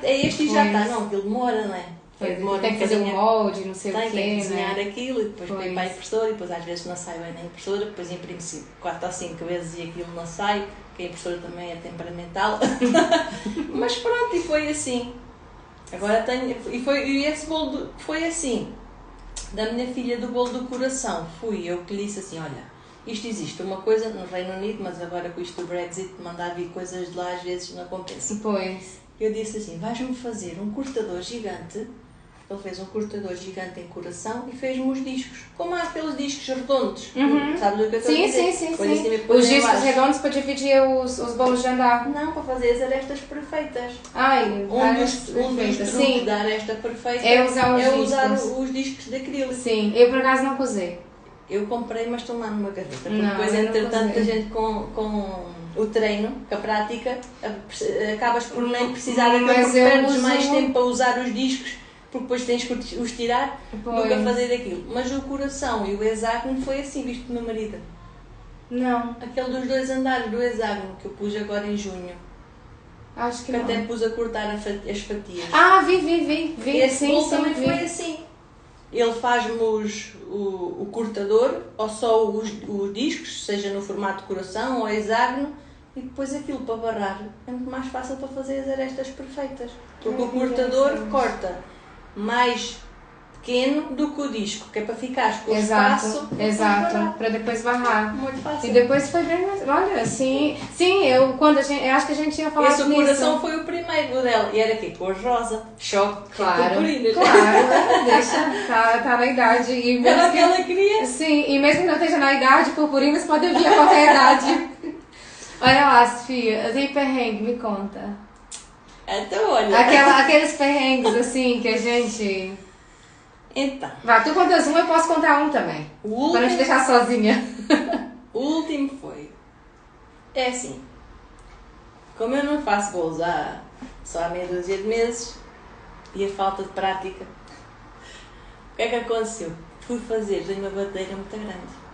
é este e já está. Não, aquilo demora, não é? Tem que fazer um molde, não sei o quê, tem que desenhar né? aquilo e depois põe para a impressora e depois às vezes não sai bem na impressora, depois imprime-se 4 ou 5 vezes e aquilo não sai, porque a impressora também é temperamental. Mas pronto, e foi assim. Agora tenho... E esse bolo foi assim. Da minha filha do bolo do coração, fui eu que lhe disse assim, olha, isto existe uma coisa no Reino Unido, mas agora com isto do Brexit, mandar vir coisas de lá às vezes não compensa. Pois. Eu disse assim, vais-me fazer um cortador gigante. Ele fez um cortador gigante em coração e fez-me os discos. Como há aqueles discos redondos. Sabes o que eu estou a dizer? Sim. Os discos redondos para dividir os bolos de andar. Não, para fazer as arestas perfeitas. Um dos truques da aresta perfeita é usar os discos de acrílico. Sim, eu por acaso não usei. Eu comprei, mas estão lá numa gaveta. Depois, entretanto, a gente com o treino, que a prática, acabas por nem precisar daquilo, porque perdes mais tempo a usar os discos, porque depois tens que os tirar do que a fazer aquilo. Mas o coração e o hexágono foi assim, visto do meu marido. Não. Aquele dos 2 andares do hexágono, que eu pus agora em junho. Acho que não. Até pus a cortar as fatias. Vi. Esse bolo também foi assim. Ele faz-nos o cortador, ou só os discos, seja no formato de coração ou hexágono, e depois aquilo para barrar. É muito mais fácil para fazer as arestas perfeitas. Porque o cortador corta mais pequeno do que o disco, que é para ficar com o espaço. Exato, para depois barrar. Muito fácil. E depois foi bem mais. Olha, sim, eu acho que a gente tinha falado nisso. Esse coração foi o primeiro dela. E era aqui, cor rosa, choque, claro, deixa, tá na idade. E mesmo era o que ela queria. Sim, e mesmo que não esteja na idade, purpurinas podem vir a qualquer idade. Olha lá, Sofia, tem perrengue, me conta. Então, olha. Aqueles perrengues assim que a gente. Então. Vai, tu contas um, eu posso contar um também. Para não te deixar sozinha. O último foi. É assim. Como eu não faço bolos só há meia dúzia de meses e a falta de prática, o que é que aconteceu? Fui fazer, tenho uma batedeira muito grande.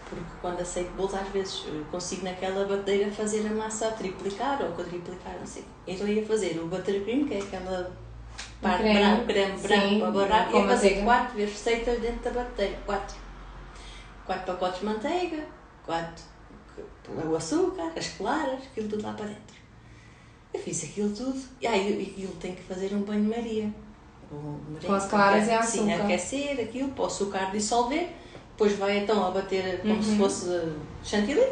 Porque quando aceito bolos, às vezes eu consigo naquela batedeira fazer a massa a triplicar ou quadriplicar, não sei. Então eu ia fazer o buttercream, que é aquela parte creme branco para barrar, ia fazer 4 receitas dentro da batedeira. 4 pacotes de manteiga, 4 o açúcar, as claras, aquilo tudo lá para dentro. Eu fiz aquilo tudo e aquilo tem que fazer um banho-maria. Com as claras e açúcar. Sim, aquecer aquilo para o açúcar dissolver. Depois vai então a bater como se fosse chantilly,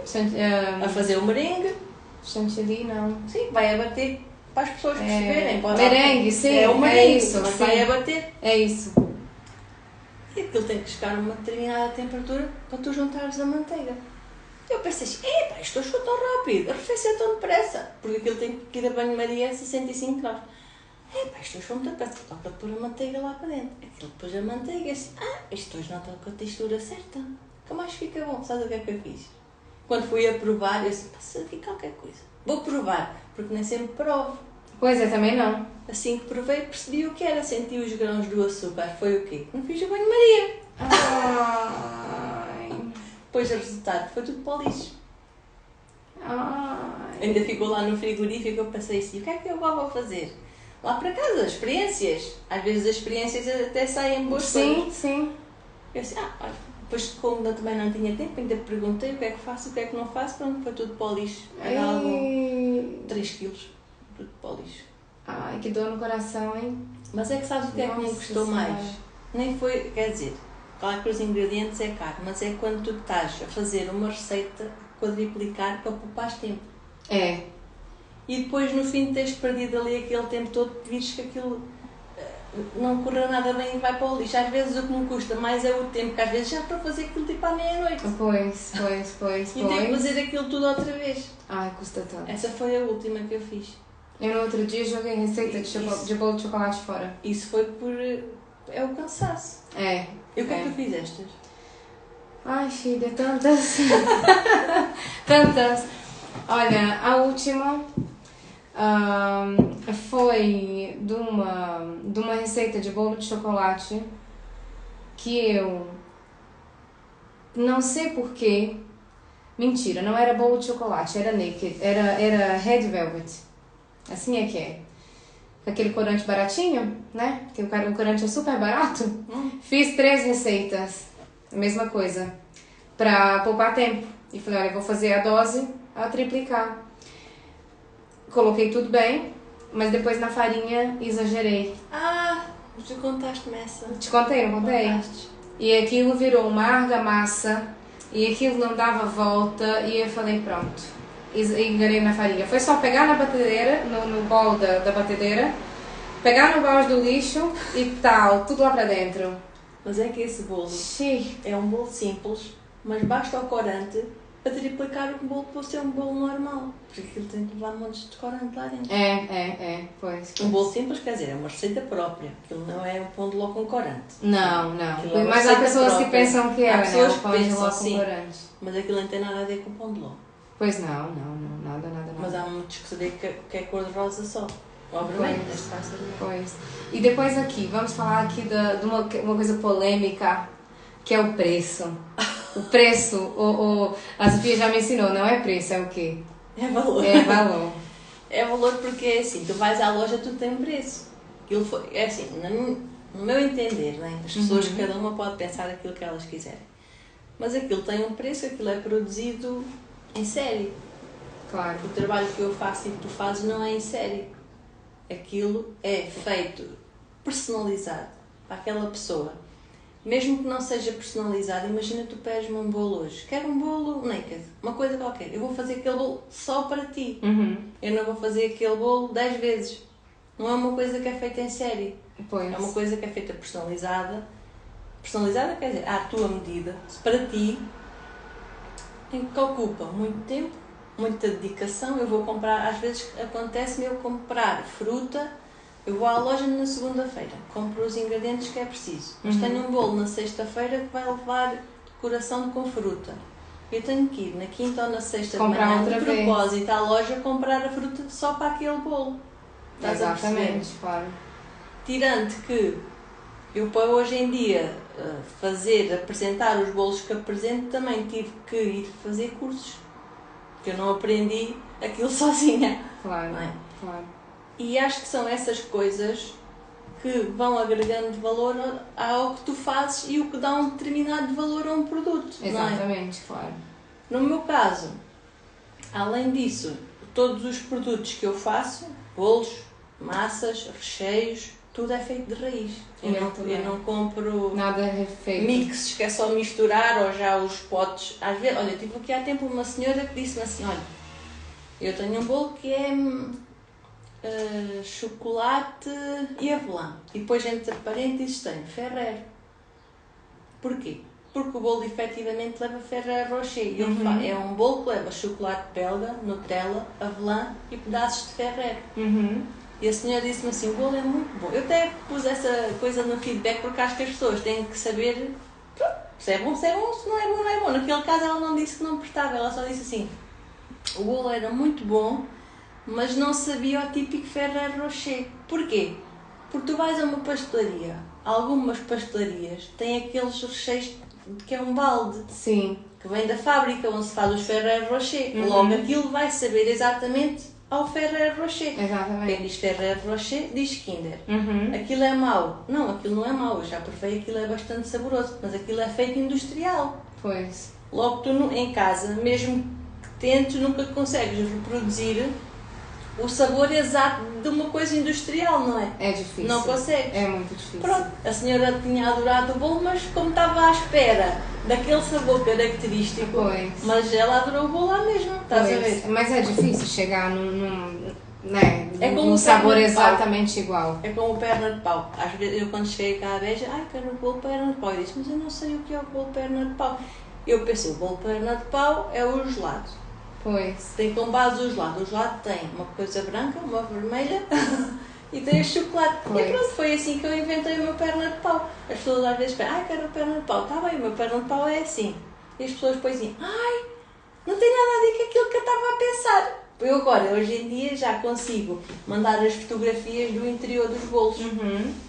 a fazer o merengue. Chantilly não. Sim, vai a bater para as pessoas perceberem. Merengue, sim. É o merengue, isso, mas sim. vai a bater. É isso. E aquilo tem que chegar a uma determinada temperatura para tu juntares a manteiga. Eu pensei assim, isto chegou tão rápido, arrefeceu tão depressa, porque aquilo tem que ir a banho-maria a 65 graus. Isto chegou muito depressa, toca pôr a manteiga lá para dentro. Aquilo depois a manteiga assim, isto hoje não está com a textura certa, nunca mais fica bom. Sabe o que é que eu fiz? Quando fui a provar, eu disse, passa aqui qualquer coisa. Vou provar, porque nem sempre provo. Pois é, também não. Assim que provei, percebi o que era, senti os grãos do açúcar. Foi o quê? Não fiz a banho-maria. Depois o resultado foi tudo para o lixo. Ainda ficou lá no frigorífico, eu pensei assim, o que é que eu vou fazer? Lá para casa, experiências. Às vezes as experiências até saem boas. Sim. Eu disse, olha, depois como eu também não tinha tempo, ainda perguntei o que é que faço, o que é que não faço, pronto, foi tudo para o lixo. Era algo 3 quilos, tudo para o lixo. Ai, que dor no coração, hein? Mas é que sabes o que é que me custou mais? Nem foi, quer dizer, claro que os ingredientes é caro, mas é quando tu estás a fazer uma receita quadriplicar para poupar tempo. É. E depois no fim tens perdido ali aquele tempo todo, vires que aquilo não correu nada bem e vai para o lixo. Às vezes o que me custa mais é o tempo, que às vezes já para fazer aquilo tipo à meia-noite. Pois. E tenho que fazer aquilo tudo outra vez. Ai, custa tanto. Essa foi a última que eu fiz. Eu no outro dia joguei receita de bolo de chocolate fora. Isso foi por... é o cansaço. É. E o que é que tu fizeste? Ai, filha, tantas. Tantas. Olha, a última foi de uma receita de bolo de chocolate que eu não sei porquê. Mentira, não era bolo de chocolate, era naked, era red velvet. Assim é que é. Aquele corante baratinho, né? Que o corante é super barato. Fiz 3 receitas, a mesma coisa, pra poupar tempo. E falei, olha, eu vou fazer a dose a triplicar. Coloquei tudo bem, mas depois na farinha exagerei. Tu contaste-me essa. Te contei, não contei? Contaste. E aquilo virou uma argamassa, e aquilo não dava volta, e eu falei, pronto, enganei na farinha. Foi só pegar na batedeira, no bol da batedeira, pegar no balde do lixo e tal, tudo lá pra dentro. Mas é que esse bolo é um bolo simples, mas basta o corante para triplicar o bolo para ser um bolo normal. Porque aquilo tem que levar montes de corante lá dentro. Pois. Um bolo simples, quer dizer, é uma receita própria. Aquilo não é um pão de ló com corante. Não. É mas há pessoas própria. Que pensam que é, né? O pão de ló com corante. Mas aquilo não tem nada a ver com o pão de ló. Pois não, nada. Mas há muitos que se vê que é cor-de-rosa só. Obviamente, neste caso. Pois. E depois aqui, vamos falar aqui de uma coisa polêmica, que é o preço. O preço, a Sofia já me ensinou, não é preço, é o quê? É valor. É valor. É valor porque é assim, tu vais à loja, tudo tem um preço. É assim, no meu entender, né? As pessoas, cada uma pode pensar aquilo que elas quiserem. Mas aquilo tem um preço, aquilo é produzido em série. Claro. O trabalho que eu faço e que tu fazes não é em série. Aquilo é feito personalizado para aquela pessoa. Mesmo que não seja personalizado, imagina tu pedes-me um bolo hoje. Quero um bolo naked, uma coisa qualquer. Eu vou fazer aquele bolo só para ti. Eu não vou fazer aquele bolo 10 vezes. Não é uma coisa que é feita em série. Pois. É uma coisa que é feita personalizada. Personalizada quer dizer, à tua medida, para ti, em que ocupa muito tempo, muita dedicação. Eu vou comprar, às vezes acontece-me eu comprar fruta. Eu vou à loja na segunda-feira, compro os ingredientes que é preciso. Mas tenho um bolo na sexta-feira que vai levar decoração com fruta. Eu tenho que ir na quinta ou na sexta comprar de manhã, de propósito, à loja comprar a fruta só para aquele bolo. Estás exatamente, claro. Tirando que eu, para hoje em dia, apresentar os bolos que apresento, também tive que ir fazer cursos. Porque eu não aprendi aquilo sozinha. Claro, não é? Claro. E acho que são essas coisas que vão agregando valor ao que tu fazes e o que dá um determinado valor a um produto. Exatamente, não é? Claro. No meu caso, além disso, todos os produtos que eu faço, bolos, massas, recheios, tudo é feito de raiz. Eu não compro nada feito. Mixes que é só misturar ou já os potes. Às vezes, olha, tive aqui há tempo uma senhora que disse-me assim, olha, eu tenho um bolo que é chocolate e avelã. E depois entre parênteses tenho Ferrero. Porquê? Porque o bolo efetivamente leva Ferrero Rocher. É um bolo que leva chocolate belga, Nutella, avelã e pedaços de Ferrero. E a senhora disse-me assim, o bolo é muito bom. Eu até pus essa coisa no feedback porque acho que as pessoas têm que saber se é bom, se não é bom, não é bom. Naquele caso ela não disse que não prestava, ela só disse assim, o bolo era muito bom, mas não sabia o típico Ferrero Rocher. Porquê? Porque tu vais a uma pastelaria, algumas pastelarias têm aqueles recheios que é um balde. Sim. Que vem da fábrica onde se faz os Ferrero Rocher. Logo aquilo vai saber exatamente ao Ferrero Rocher. Exatamente. Quem diz Ferrero Rocher diz Kinder. Aquilo é mau. Não, aquilo não é mau. Eu já provei, aquilo é bastante saboroso. Mas aquilo é feito industrial. Pois. Logo tu em casa, mesmo que tentes, nunca consegues reproduzir o sabor exato de uma coisa industrial, não é? É difícil. Não consegues. É muito difícil. Pronto, a senhora tinha adorado o bolo, mas como estava à espera daquele sabor característico, pois. Mas ela adorou o bolo lá mesmo, estás a ver? Mas é difícil chegar num sabor exatamente igual. É como o perna de pau. Às vezes eu quando cheguei cá a Beja, quero o bolo perna de pau. Eu disse, mas eu não sei o que é o bolo perna de pau. Eu pensei, o bolo perna de pau é o gelado. Pois. Tem como base o gelado. O gelado tem uma coisa branca, uma vermelha e tem o chocolate. Pois. E pronto, foi assim que eu inventei o meu perna de pau. As pessoas às vezes pensam, quero o perna de pau. Está bem, o meu perna de pau é assim. E as pessoas depois dizem, não tem nada a ver com aquilo que eu estava a pensar. Eu agora, hoje em dia, já consigo mandar as fotografias do interior dos bolos.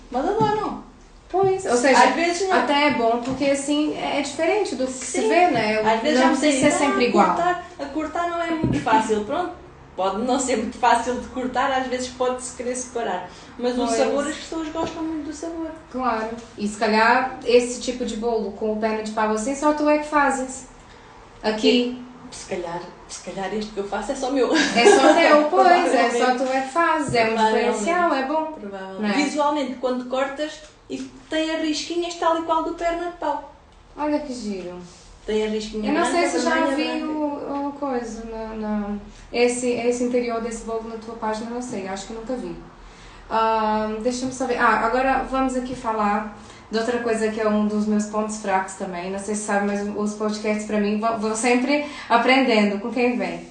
Mas adoram. Pois, ou seja, às vezes não. Até é bom porque assim é diferente do que se vê, né? Às vezes não precisa ser sempre igual. A cortar não é muito fácil, pronto. Pode não ser muito fácil de cortar, às vezes pode-se querer separar. Mas o sabor, as pessoas gostam muito do sabor. Claro. E se calhar esse tipo de bolo com o perna de pau assim, só tu é que fazes. Aqui. Se calhar este que eu faço é só meu. É só teu, pois. É só tu é que fazes. É um diferencial, é bom. Provavelmente. Visualmente, quando cortas, e tem as risquinhas tal e qual do perna de pau. Olha que giro. Tem a risquinha Eu não branca, sei se já vi uma coisa, esse interior desse bolo na tua página, não sei, acho que nunca vi. Deixa-me saber. Agora vamos aqui falar de outra coisa que é um dos meus pontos fracos também. Não sei se sabe, mas os podcasts para mim vou sempre aprendendo com quem vem.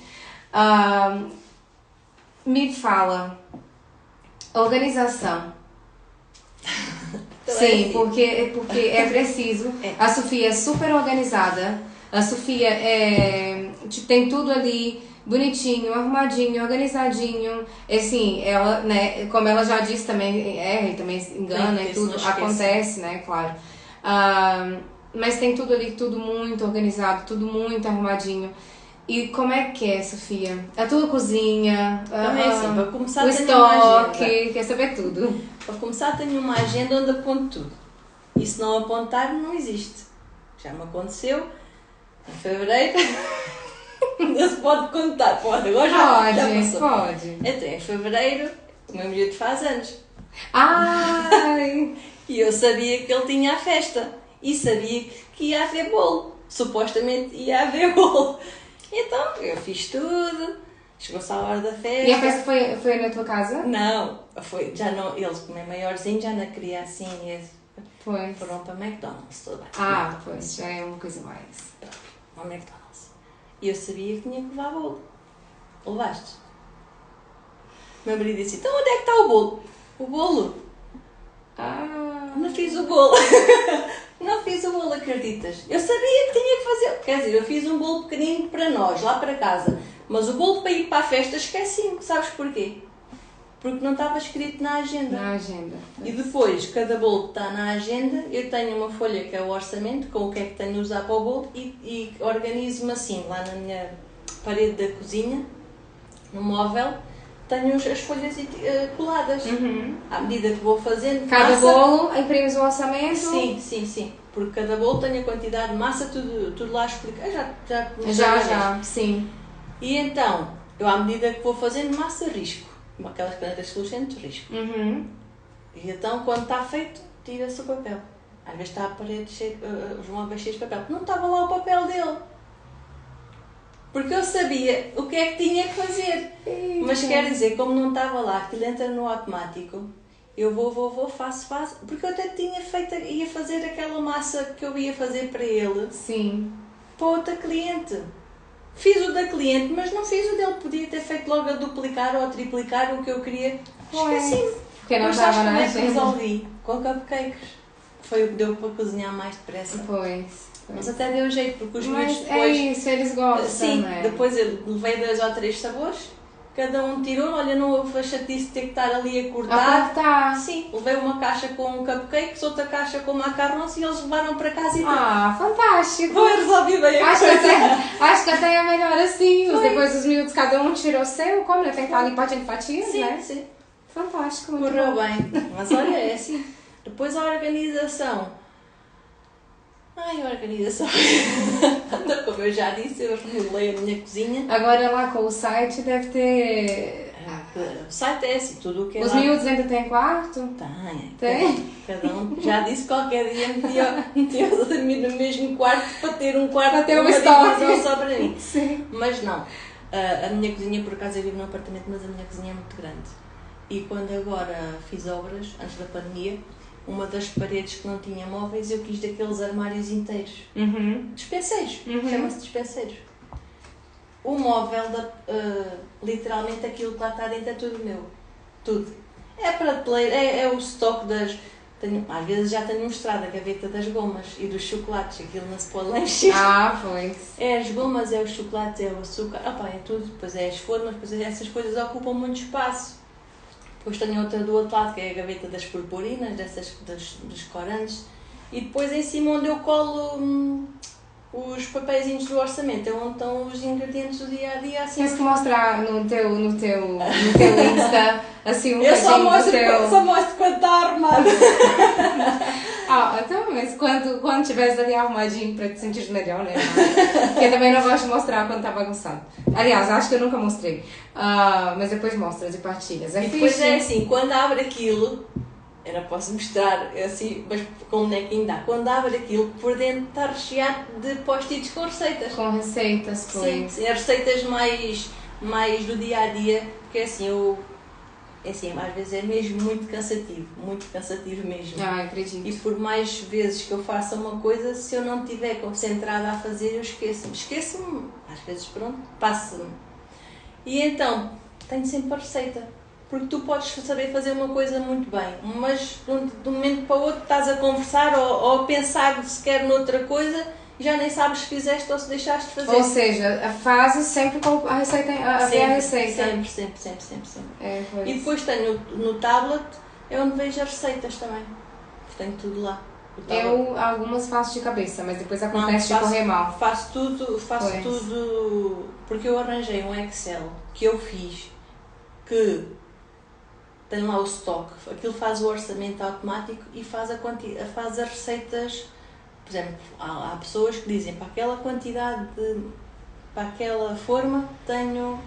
Me fala, organização. Sim, porque é preciso. A Sofia é super organizada. A Sofia tipo, tem tudo ali bonitinho, arrumadinho, organizadinho. Assim, ela, né, como ela já disse, também erra e também engana e tudo, acontece, né, claro. Mas tem tudo ali, tudo muito organizado, tudo muito arrumadinho. E como é que é, Sofia? A tua cozinha, também assim, para começar, o estoque, quer saber tudo. Para começar, tenho uma agenda onde aponto tudo. E se não apontar, não existe. Já me aconteceu, em fevereiro, não se pode contar, pode, agora já passou. Pode. Então, em fevereiro, o meu marido faz anos. Ai! E eu sabia que ele tinha a festa. E sabia que ia haver bolo. Supostamente ia haver bolo. Então, eu fiz tudo, chegou-se a hora da festa. E a festa foi na tua casa? Não, já não, eles como é maiorzinho já não queria assim, pois. Foram para McDonald's toda. Pois, já é uma coisa mais. Para McDonald's. E eu sabia que tinha que levar bolo. Levaste? Meu marido disse, então onde é que está o bolo? O bolo? Não fiz o bolo. Não fiz o bolo, acreditas? Eu sabia que tinha que fazer. Quer dizer, eu fiz um bolo pequenino para nós, lá para casa. Mas o bolo para ir para a festa esqueci-me. Sabes porquê? Porque não estava escrito na agenda. Na agenda. E depois, cada bolo que está na agenda, eu tenho uma folha que é o orçamento, com o que é que tenho de usar para o bolo, e organizo-me assim, lá na minha parede da cozinha, no móvel, tenho as folhas coladas. À medida que vou fazendo. Cada bolo, imprimes o orçamento? Sim. Porque cada bolo tem a quantidade de massa, tudo lá explicado. Já, sim. E então, eu à medida que vou fazendo massa, risco. Aquelas canetas fluorescentes, risco. E então, quando está feito, tira-se o papel. Às vezes está a parede cheia, os móveis cheios de papel. Não estava lá o papel dele. Porque eu sabia o que é que tinha que fazer. Mas quer dizer, como não estava lá, aquilo entra no automático. Eu vou, faço. Porque eu até tinha feito, ia fazer aquela massa que eu ia fazer para ele. Sim. Para outra cliente. Fiz o da cliente, mas não fiz o dele. Podia ter feito logo a duplicar ou a triplicar o que eu queria. Esqueci-me. Porque não estava na agenda. Resolvi com cupcakes. Foi o que deu para cozinhar mais depressa. Pois. Mas até deu jeito, porque os meus depois... é isso, eles gostam, sim, não é? Depois eu levei 2 ou 3 sabores, cada um tirou, olha, não houve a chatice de ter que estar ali a cortar. Sim, levei uma caixa com cupcakes, outra caixa com macarrons e eles levaram para casa e fantástico! Foi, resolvi bem a coisa. Acho que até é melhor assim, depois os miúdos, cada um tirou o seu, como, né? Tem que estar ali em fatias, né? Sim. Fantástico, muito Correu bem, mas olha, é assim. Depois a organização. A organização. Como eu já disse, eu remodelei a minha cozinha. Agora lá com o site deve ter... O site é assim, tudo o que é Os miúdos ainda têm quarto? Tem. Cada um, já disse, qualquer dia metia a dormir no mesmo quarto para ter um quarto para ter uma história só para mim. Sim. Mas não. A minha cozinha, por acaso eu vivo num apartamento, mas a minha cozinha é muito grande. E quando agora fiz obras, antes da pandemia, uma das paredes que não tinha móveis, eu quis daqueles armários inteiros. Dispenseiros. Chama-se dispenseiros. O móvel, literalmente aquilo que lá está dentro é tudo meu. Tudo. É prateleira, é o estoque das... às vezes já tenho mostrado a gaveta das gomas e dos chocolates. Aquilo não se pode lá encher. Pois. É as gomas, é os chocolates, é o açúcar. É tudo. Depois é as formas, depois essas coisas ocupam muito espaço. Depois tenho outra do outro lado, que é a gaveta das purpurinas, dos corantes. E depois em cima onde eu colo os papeizinhos do orçamento, é onde estão os ingredientes do dia a dia. Assim. Tens que mostrar no teu Insta, assim um eu bocadinho do teu... Eu só mostro quando está arrumado. Então, mas quando estiveres ali arrumadinho para te sentir melhor, né? Porque eu também não gosto de mostrar quando está bagunçado. Aliás, acho que eu nunca mostrei. Mas depois mostras e partilhas. E depois é assim, quando abre aquilo, eu não posso mostrar assim, mas com o bonequinho dá. Quando abre aquilo, por dentro está recheado de post-its com receitas. Com receitas, pois. Sim, receitas mais do dia a dia, porque assim, às vezes é mesmo muito cansativo mesmo. Acredito. E por mais vezes que eu faça uma coisa, se eu não estiver concentrada a fazer, eu esqueço-me, às vezes pronto, passa-me. E então, tenho sempre a receita, porque tu podes saber fazer uma coisa muito bem, mas de um momento para o outro estás a conversar ou a pensar sequer noutra coisa e já nem sabes se fizeste ou se deixaste de fazer. Ou seja, fazes sempre com a receita, a receita. Sempre. E depois tenho no tablet, é onde vejo as receitas também. Tenho tudo lá. Eu algumas faço de cabeça, mas depois acontece de correr mal. Faço tudo, porque eu arranjei um Excel que eu fiz, que tem lá o stock, aquilo faz o orçamento automático e faz as receitas. Por exemplo, há pessoas que dizem, para aquela quantidade para aquela forma tenho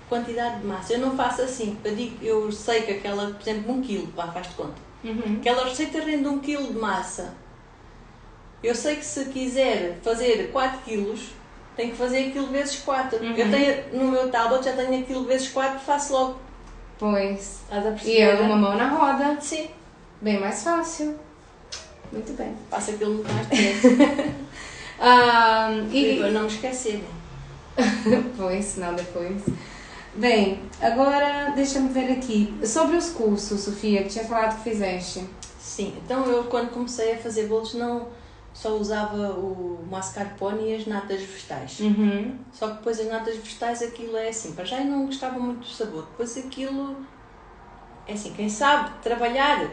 quantidade de massa. Eu não faço assim, eu sei que aquela, por exemplo, 1 kg, faz de conta. Aquela receita rende 1 kg de massa. Eu sei que se quiser fazer 4 kg, tenho que fazer aquilo vezes 4. Eu tenho, no meu tablet já tenho aquilo vezes 4, faço logo. Pois. Estás a perceber? E é uma mão na roda. Sim. Bem mais fácil. Muito bem. Faço aquilo muito mais depressa. E para não me esquecer. Pois, senão depois. Bem, agora deixa-me ver aqui. Sobre os cursos, Sofia, que tinha falado que fizeste. Sim, então eu quando comecei a fazer bolos não só usava o mascarpone e as natas vegetais. Só que depois as natas vegetais aquilo é assim, para já eu não gostava muito do sabor. Depois aquilo é assim, quem sabe trabalhar,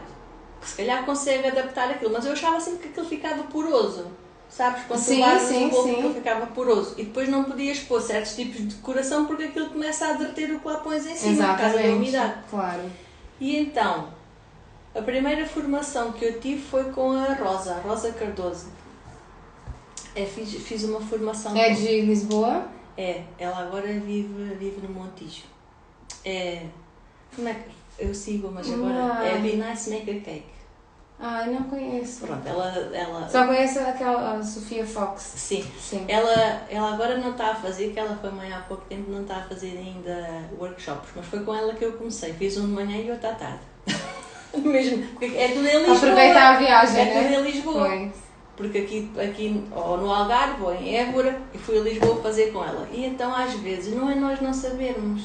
que se calhar consegue adaptar aquilo, mas eu achava sempre que aquilo ficava poroso. Sabes? Quando tu guardas o bolo, aquilo ficava poroso. E depois não podias pôr certos tipos de decoração porque aquilo começa a derreter o que lá pões em cima, por causa da umidade. Claro. E então, a primeira formação que eu tive foi com a Rosa Cardoso. Fiz uma formação... É de Lisboa? É, ela agora vive no Montijo. Como é que... Eu sigo, mas agora é Be Nice Make a Cake. Ah, eu não conheço. Pronto, ela... Só conheço aquela Sofia Fox. Sim. Ela agora não está a fazer, que ela foi mãe há pouco tempo, não está a fazer ainda workshops, mas foi com ela que eu comecei. Fiz um de manhã e outro à tarde. Mesmo, porque é tudo em Lisboa. Aproveitar a viagem, é tudo em Lisboa. Foi. Porque aqui ou no Algarve ou em Évora, eu fui a Lisboa fazer com ela. E então às vezes não é nós não sabermos.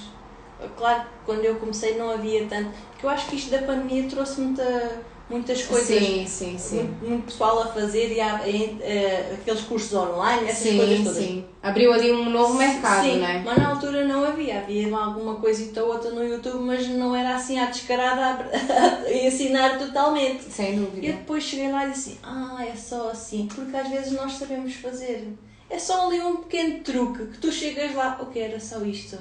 Claro que quando eu comecei não havia tanto, porque eu acho que isto da pandemia trouxe muitas coisas, sim. Muito pessoal a fazer e aqueles cursos online, essas coisas todas. Sim. Abriu ali um novo mercado, sim, né? Mas na altura não havia alguma coisita ou outra no YouTube, mas não era assim à descarada a ensinar totalmente. Sem dúvida. E depois cheguei lá e disse, é só assim, porque às vezes nós sabemos fazer. É só ali um pequeno truque, que tu chegas lá, o que era só isto?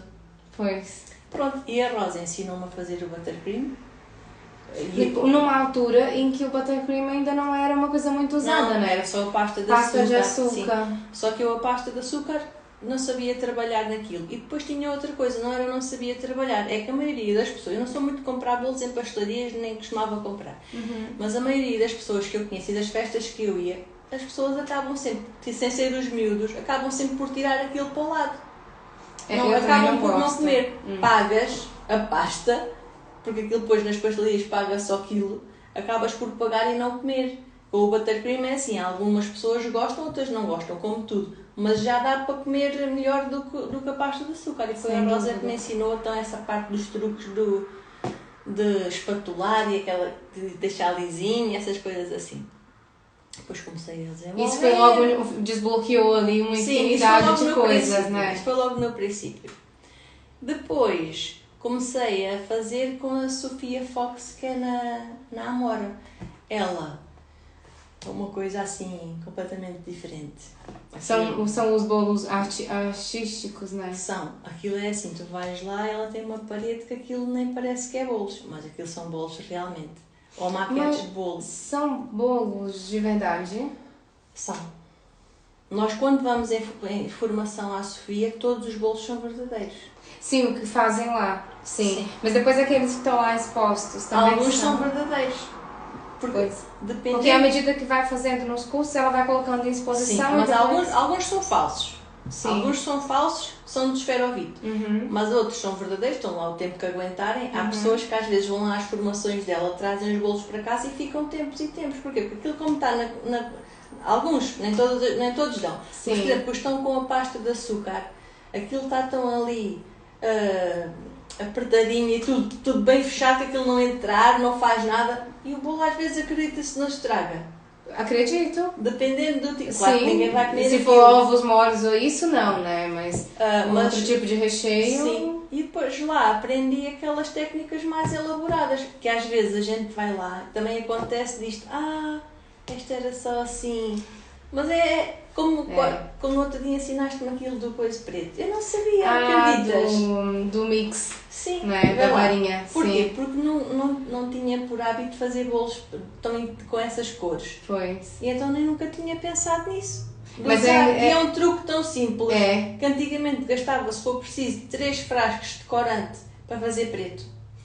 Pois. Pronto, e a Rosa ensinou-me a fazer o buttercream. Numa altura em que o buttercream ainda não era uma coisa muito usada, não né? Era só a pasta de açúcar. Sim. Só que eu a pasta de açúcar não sabia trabalhar naquilo. E depois tinha outra coisa, não sabia trabalhar. É que a maioria das pessoas, eu não sou muito de comprar bolos em pastelarias, nem costumava comprar. Mas a maioria das pessoas que eu conheço e das festas que eu ia, as pessoas acabam sempre, sem ser os miúdos, acabam sempre por tirar aquilo para o lado. Acabam por não comer. Pagas a pasta, porque aquilo depois nas pastelarias paga só aquilo, acabas por pagar e não comer. Com o buttercream é assim, algumas pessoas gostam, outras não gostam, como tudo. Mas já dá para comer melhor do que a pasta de açúcar. E foi a Rosa que me ensinou então essa parte dos truques de espatular e aquela de deixar lisinho, essas coisas assim. Depois comecei a desenvolver. Isso foi logo, desbloqueou ali uma infinidade de coisas, né? Isso foi logo no princípio. Depois comecei a fazer com a Sofia Fox, que é na Amora. Ela é uma coisa assim, completamente diferente. São os bolos artísticos, né? São. Aquilo é assim, tu vais lá, ela tem uma parede que aquilo nem parece que é bolos, mas aquilo são bolos realmente. Ou maquetes de bolos. São bolos de verdade? São. Nós quando vamos em formação à Sofia, todos os bolos são verdadeiros. Sim, o que fazem lá. Sim. Mas depois aqueles que estão lá expostos também alguns são verdadeiros. Porque à medida que vai fazendo nos cursos, ela vai colocando em exposição. Sim, mas depois... alguns são falsos. Sim. Alguns são falsos, são de esferovite. Mas outros são verdadeiros, estão lá o tempo que aguentarem. Há pessoas que às vezes vão lá às formações dela, trazem os bolos para casa e ficam tempos e tempos. Porquê? Porque aquilo como está alguns, nem todos dão. Sim. Mas, por exemplo, estão com a pasta de açúcar, aquilo está tão ali apertadinho e tudo bem fechado, que aquilo não entrar, não faz nada. E o bolo às vezes acredita-se não estraga. Acredito. Dependendo do tipo. Claro, ninguém vai comer se aquilo. for ovos moles ou isso, não, né? Mas outro tipo de recheio... Sim. E depois lá aprendi aquelas técnicas mais elaboradas, que às vezes a gente vai lá, também acontece disto, esta era só assim... Mas é como no outro dia ensinaste-me aquilo do coisa preto. Eu não sabia, acreditas? Do mix. Sim, né? Da farinha. Porquê? Sim. Porque não tinha por hábito fazer bolos também com essas cores. Pois. E então nem nunca tinha pensado nisso. Mas é um truque tão simples que antigamente gastava, se for preciso, 3 frascos de corante para fazer preto.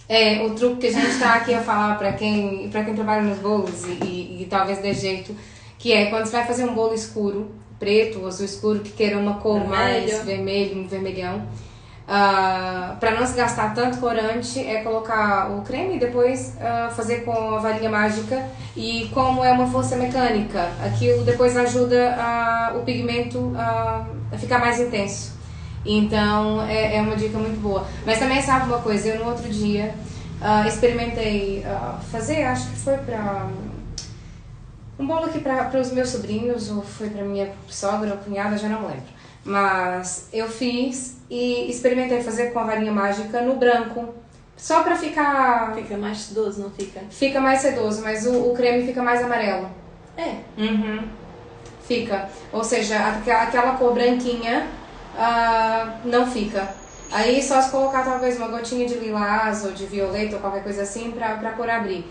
É, o truque que a gente está aqui a falar para quem trabalha nos bolos e talvez dê jeito, que é quando você vai fazer um bolo escuro, preto ou azul escuro, que queira uma cor mais vermelho, um vermelhão, para não se gastar tanto corante, é colocar o creme e depois fazer com a varinha mágica. E como é uma força mecânica, aquilo depois ajuda o pigmento a ficar mais intenso. Então é uma dica muito boa. Mas também sabe uma coisa, eu no outro dia experimentei fazer, acho que foi para um bolo aqui para os meus sobrinhos, ou foi para minha sogra ou cunhada, já não lembro. Mas eu fiz e experimentei fazer com a varinha mágica no branco. Só pra ficar... Fica mais sedoso, não fica? Fica mais sedoso, mas o creme fica mais amarelo. É? Uhum. Fica. Ou seja, aquela cor branquinha não fica. Aí só se colocar talvez uma gotinha de lilás ou de violeta ou qualquer coisa assim pra cor abrir.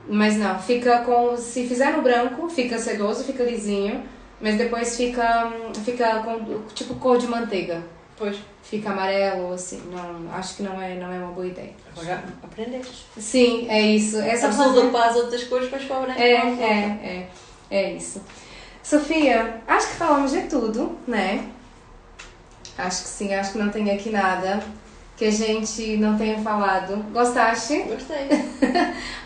Mas não, fica com... Se fizer no branco, fica sedoso, fica lisinho. Mas depois fica com tipo cor de manteiga. Pois. Fica amarelo, assim, não, acho que não é uma boa ideia. Agora aprendeste. Sim, é isso. Absoluto para as outras cores, mas para o branco é isso. Sofia, acho que falamos de tudo, né? Acho que sim, acho que não tem aqui nada que a gente não tenha falado. Gostaste? Gostei.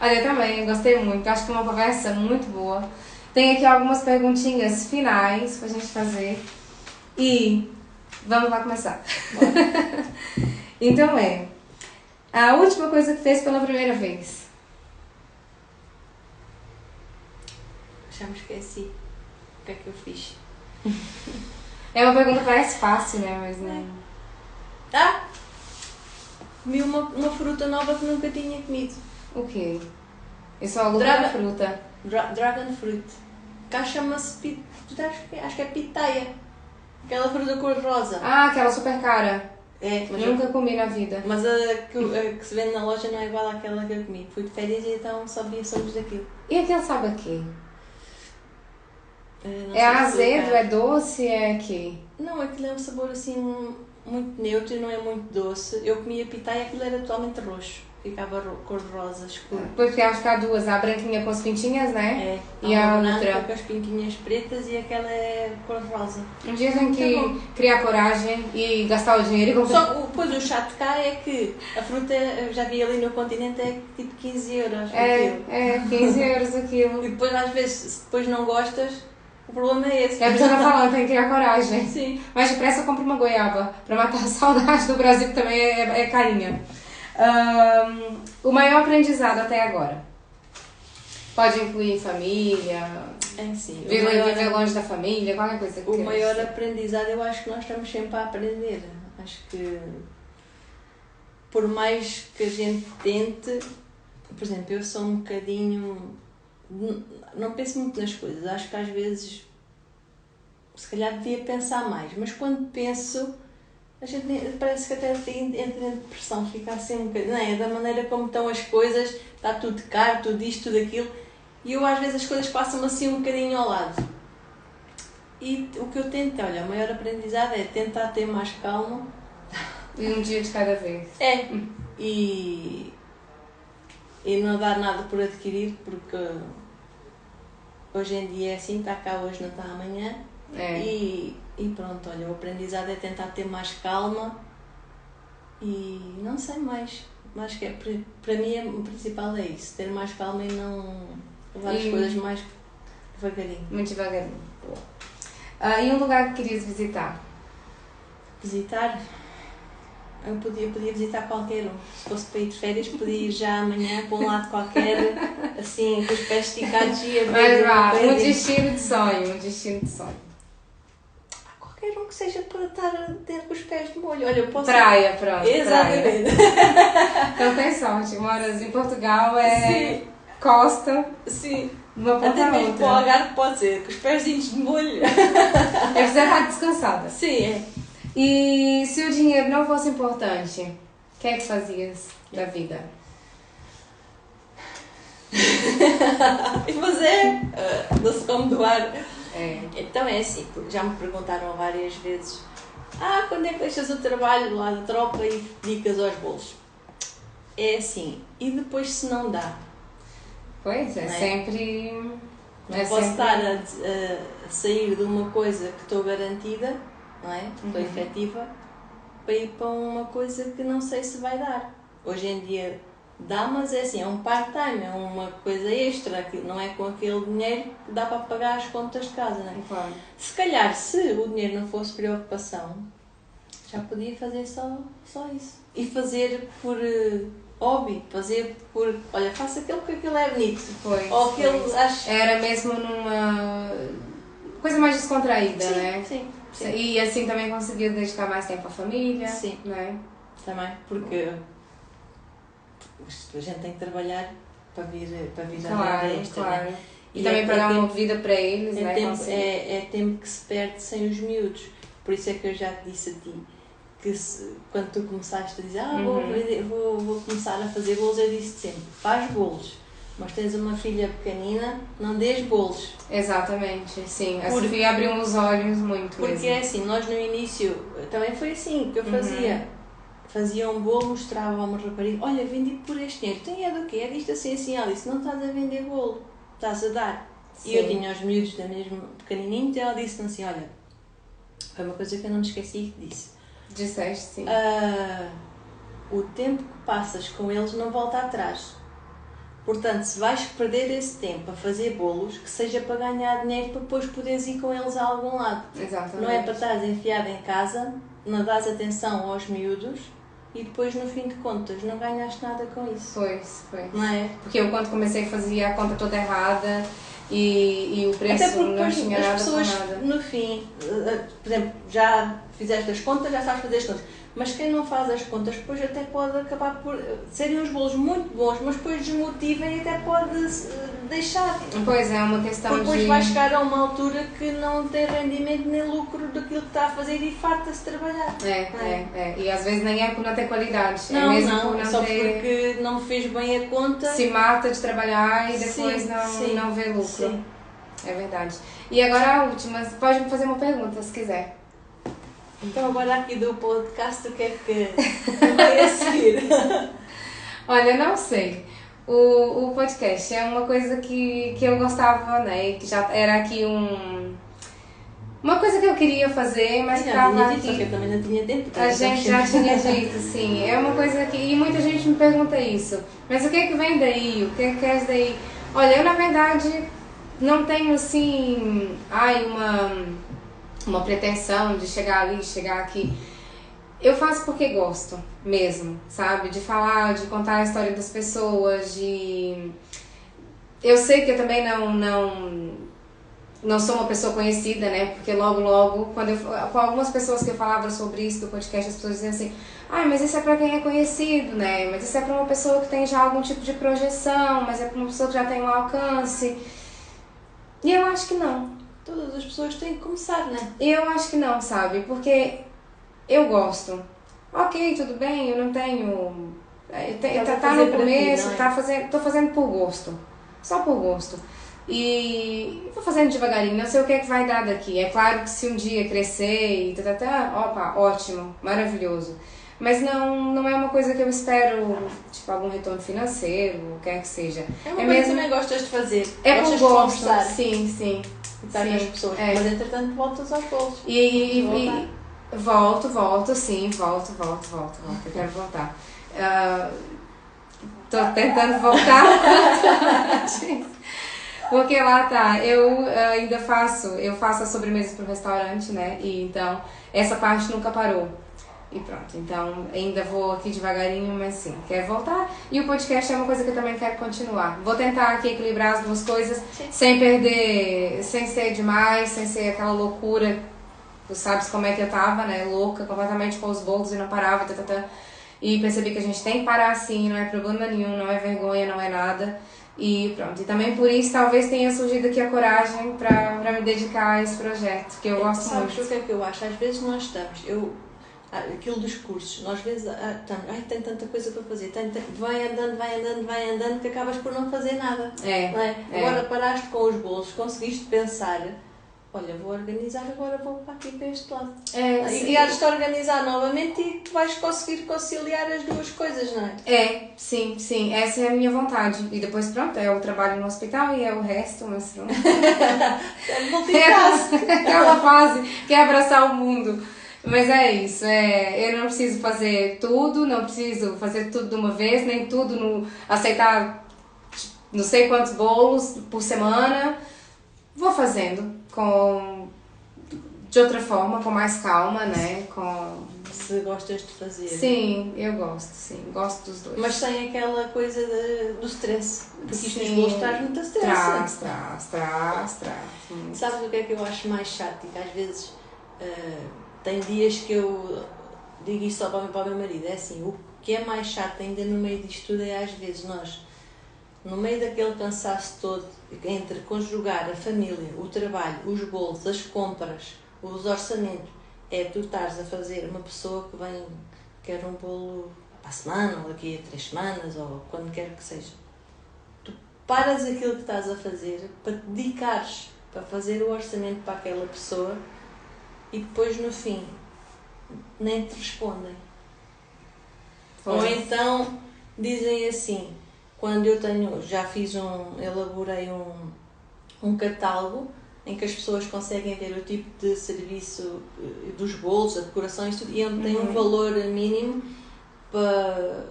Olha, eu também, gostei muito. Acho que é uma conversa muito boa. Tem aqui algumas perguntinhas finais pra gente fazer. E vamos lá começar. Então a última coisa que fez pela primeira vez. Já me esqueci. O que é que eu fiz? É uma pergunta que parece fácil, né? Mas não... Comi uma fruta nova que nunca tinha comido. O quê? Eu só alugo a fruta. Dragon fruit. Cá chama-se... Acho que é pitaia. Aquela fruta cor-de-rosa. Aquela super cara. É, mas nunca comi na vida. Mas a que se vende na loja não é igual àquela que eu comi. Fui de férias e então só via sabores daquilo. E aquele sabe a quê? É azedo, é doce, é quê? Não, aquilo é um sabor assim muito neutro e não é muito doce. Eu comia pitaia e aquilo era totalmente roxo. Ficava cor-de-rosa escuro. Porque acho que há duas, a branquinha com as pintinhas, né? É. E a outra com as pintinhas pretas e aquela é cor-de-rosa. Um dia tem que criar coragem e gastar o dinheiro e comprar. Só depois o chato cá é que a fruta, eu já vi ali no continente, é tipo 15 euros. 15 euros aquilo. E depois às vezes, se depois não gostas, o problema é esse. É a pessoa falando, tem que criar coragem. Sim. Mas depressa compra uma goiaba, pra matar a saudade do Brasil, que também é carinha. O maior aprendizado até agora? Pode incluir família, sim. viver longe da família, qualquer coisa que O maior aprendizado, eu acho que nós estamos sempre a aprender. Acho que por mais que a gente tente, por exemplo, eu sou um bocadinho... Não penso muito nas coisas, acho que às vezes se calhar devia pensar mais, mas quando penso a gente parece que até entra em depressão, fica assim um bocadinho, não é? Da maneira como estão as coisas, está tudo caro, tudo isto, tudo aquilo, e eu às vezes as coisas passam assim um bocadinho ao lado. E o que eu tento, olha, o maior aprendizado é tentar ter mais calma. E um dia de cada vez. E não dar nada por adquirir, porque hoje em dia é assim, está cá hoje, não está amanhã. E pronto, olha, o aprendizado é tentar ter mais calma e não sei mais. Acho que para mim o principal é isso, ter mais calma e não levar as coisas mais devagarinho. Muito devagarinho. E um lugar que querias visitar? Visitar? Eu podia visitar qualquer um. Se fosse para ir de férias, podia ir já amanhã para um lado qualquer, assim, com os pés esticados e a ver. Um destino de sonho, um destino de sonho. Qualquer um que seja para estar ter com os pés de molho. Olha, eu posso... Praia, pronto. Exatamente. Praia. Então tem sorte. Moras em Portugal, Sim. Costa. Sim. Uma ponta até mesmo outra. Para o Algarve pode ser, com os pezinhos de molho. É preciso estar descansada. Sim, é. E se o dinheiro não fosse importante, o que é que fazias da vida? E fazer doce como doar. É. Então é assim, já me perguntaram várias vezes: quando é que deixas o trabalho lá da tropa e dedicas aos bolos? É assim, e depois se não dá? Pois, é sempre... Não posso estar a sair de uma coisa que estou garantida, não é? Estou efetiva, para ir para uma coisa que não sei se vai dar. Hoje em dia dá, mas é assim, é um part-time, é uma coisa extra, que não é com aquele dinheiro que dá para pagar as contas de casa, não é? Claro. Se calhar, se o dinheiro não fosse preocupação, já podia fazer só isso. E fazer por hobby, fazer por... Olha, faço aquilo porque aquilo é bonito. Pois, ou aquilo, acho... Era mesmo numa coisa mais descontraída, sim, né? Sim. E assim também conseguia dedicar mais tempo à família. Sim. Não é? Também, porque a gente tem que trabalhar para vir claro, a esta, claro. Né? E também para dar uma vida para eles, né? É tempo que se perde sem os miúdos. Por isso é que eu já te disse a ti que quando tu começaste a dizer vou começar a fazer bolos, eu disse sempre, faz bolos, mas tens uma filha pequenina, não dês bolos. Exatamente, sim. A Sofia abriu os olhos muito porque mesmo. É assim, nós no início, também foi assim que eu fazia. Fazia um bolo, mostrava a uma rapariga, olha, vendi por este dinheiro, tem é do quê? É disto assim, assim. Ela disse, não estás a vender bolo, estás a dar. Sim. E eu tinha os miúdos da mesma pequenininho, então ela disse assim, olha, foi uma coisa que eu não me esqueci que disse. Disseste, sim. O tempo que passas com eles não volta atrás. Portanto, se vais perder esse tempo a fazer bolos, que seja para ganhar dinheiro para depois poderes ir com eles a algum lado. Exatamente. Não é para estares enfiado em casa, não dás atenção aos miúdos e depois, no fim de contas, não ganhaste nada com isso. Pois. Não é? Porque eu, quando comecei, fazia a conta toda errada e o preço até porque não tinha nada as pessoas, com nada. No fim, por exemplo, já fizeste as contas, já sabes fazer as contas. Mas quem não faz as contas, depois até pode acabar por serem uns bolos muito bons, mas depois desmotiva e até pode deixar. Pois é, uma questão porque depois vai chegar a uma altura que não tem rendimento nem lucro daquilo que está a fazer e farta-se trabalhar. É. E às vezes nem é por não ter qualidade. Não, é mesmo por não só ter... porque não fez bem a conta. Se mata de trabalhar e depois não vê lucro. Sim. É verdade. E agora a última, pode me fazer uma pergunta se quiser. Então agora aqui do podcast, o que é que vai a seguir? Olha, não sei. O podcast é uma coisa que eu gostava, né? Que já era aqui uma coisa que eu queria fazer, mas estava aqui... Só que eu também não tinha tempo. A gente já tinha dito, sim. É uma coisa que... E muita gente me pergunta isso. Mas o que é que vem daí? O que é que é daí? Olha, eu na verdade não tenho assim... uma pretensão de chegar ali, chegar aqui. Eu faço porque gosto mesmo, sabe? De falar, de contar a história das pessoas, de... Eu sei que eu também não sou uma pessoa conhecida, né? Porque logo, com algumas pessoas que eu falava sobre isso do podcast, as pessoas diziam assim, mas isso é pra quem é conhecido, né? Mas isso é pra uma pessoa que tem já algum tipo de projeção, mas é pra uma pessoa que já tem um alcance. E eu acho que não. Todas as pessoas têm que começar, né? Eu acho que não, sabe? Porque eu gosto. Ok, tudo bem, eu não tenho... Tá no começo, tô fazendo por gosto. Só por gosto. E vou fazendo devagarinho, não sei o que é que vai dar daqui. É claro que se um dia crescer e opa, ótimo, maravilhoso. Mas não é uma coisa que eu espero, tipo, algum retorno financeiro, o que quer que seja. É uma coisa que também gostas de fazer. É gostas por gosto, de conversar. sim. Estar com as pessoas. Mas entretanto voltas aos bolos. E volto. Eu quero voltar. Tô tentando voltar. Porque lá tá, eu ainda faço a sobremesa pro restaurante, né? E então essa parte nunca parou. E pronto, então ainda vou aqui devagarinho, mas sim, quero voltar. E o podcast é uma coisa que eu também quero continuar. Vou tentar aqui equilibrar as duas coisas, sem perder, sem ser demais, sem ser aquela loucura. Tu sabes como é que eu tava, né? Louca, completamente com os bolos e não parava, E percebi que a gente tem que parar assim, não é problema nenhum, não é vergonha, não é nada. E pronto, e também por isso talvez tenha surgido aqui a coragem pra me dedicar a esse projeto, que eu gosto muito. Sabes o que é que eu acho? Às vezes nós estamos, aquilo dos cursos, nós às vezes estamos, tem tanta coisa para fazer, vai andando, que acabas por não fazer nada. Não é? Agora paraste com os bolos, conseguiste pensar, olha, vou organizar, agora vou para aqui para este lado. E hás-te organizar novamente e tu vais conseguir conciliar as duas coisas, não é? Sim, essa é a minha vontade. E depois, pronto, é o trabalho no hospital e é o resto, mas pronto. Aquela fase que é abraçar o mundo. Mas é isso, eu não preciso fazer tudo, não preciso fazer tudo de uma vez, nem tudo aceitar não sei quantos bolos por semana. Vou fazendo de outra forma, com mais calma, né? Se gostas de fazer. Sim, eu gosto dos dois. Mas sem aquela coisa do stress, porque isto nos bolos traz muita stress. Traz. Sabes o que é que eu acho mais chato? E que às vezes tem dias que eu digo isso só para o meu marido, é assim, o que é mais chato ainda no meio disto tudo é às vezes nós, no meio daquele cansaço todo, entre conjugar a família, o trabalho, os bolos, as compras, os orçamentos, tu estares a fazer uma pessoa que vem, quer um bolo para a semana, ou daqui a 3 semanas, ou quando quer que seja. Tu paras aquilo que estás a fazer para te dedicares para fazer o orçamento para aquela pessoa e depois no fim nem te respondem. Ou então dizem assim, quando eu elaborei um catálogo em que as pessoas conseguem ver o tipo de serviço dos bolos, a decoração e tudo, e onde tem um valor mínimo para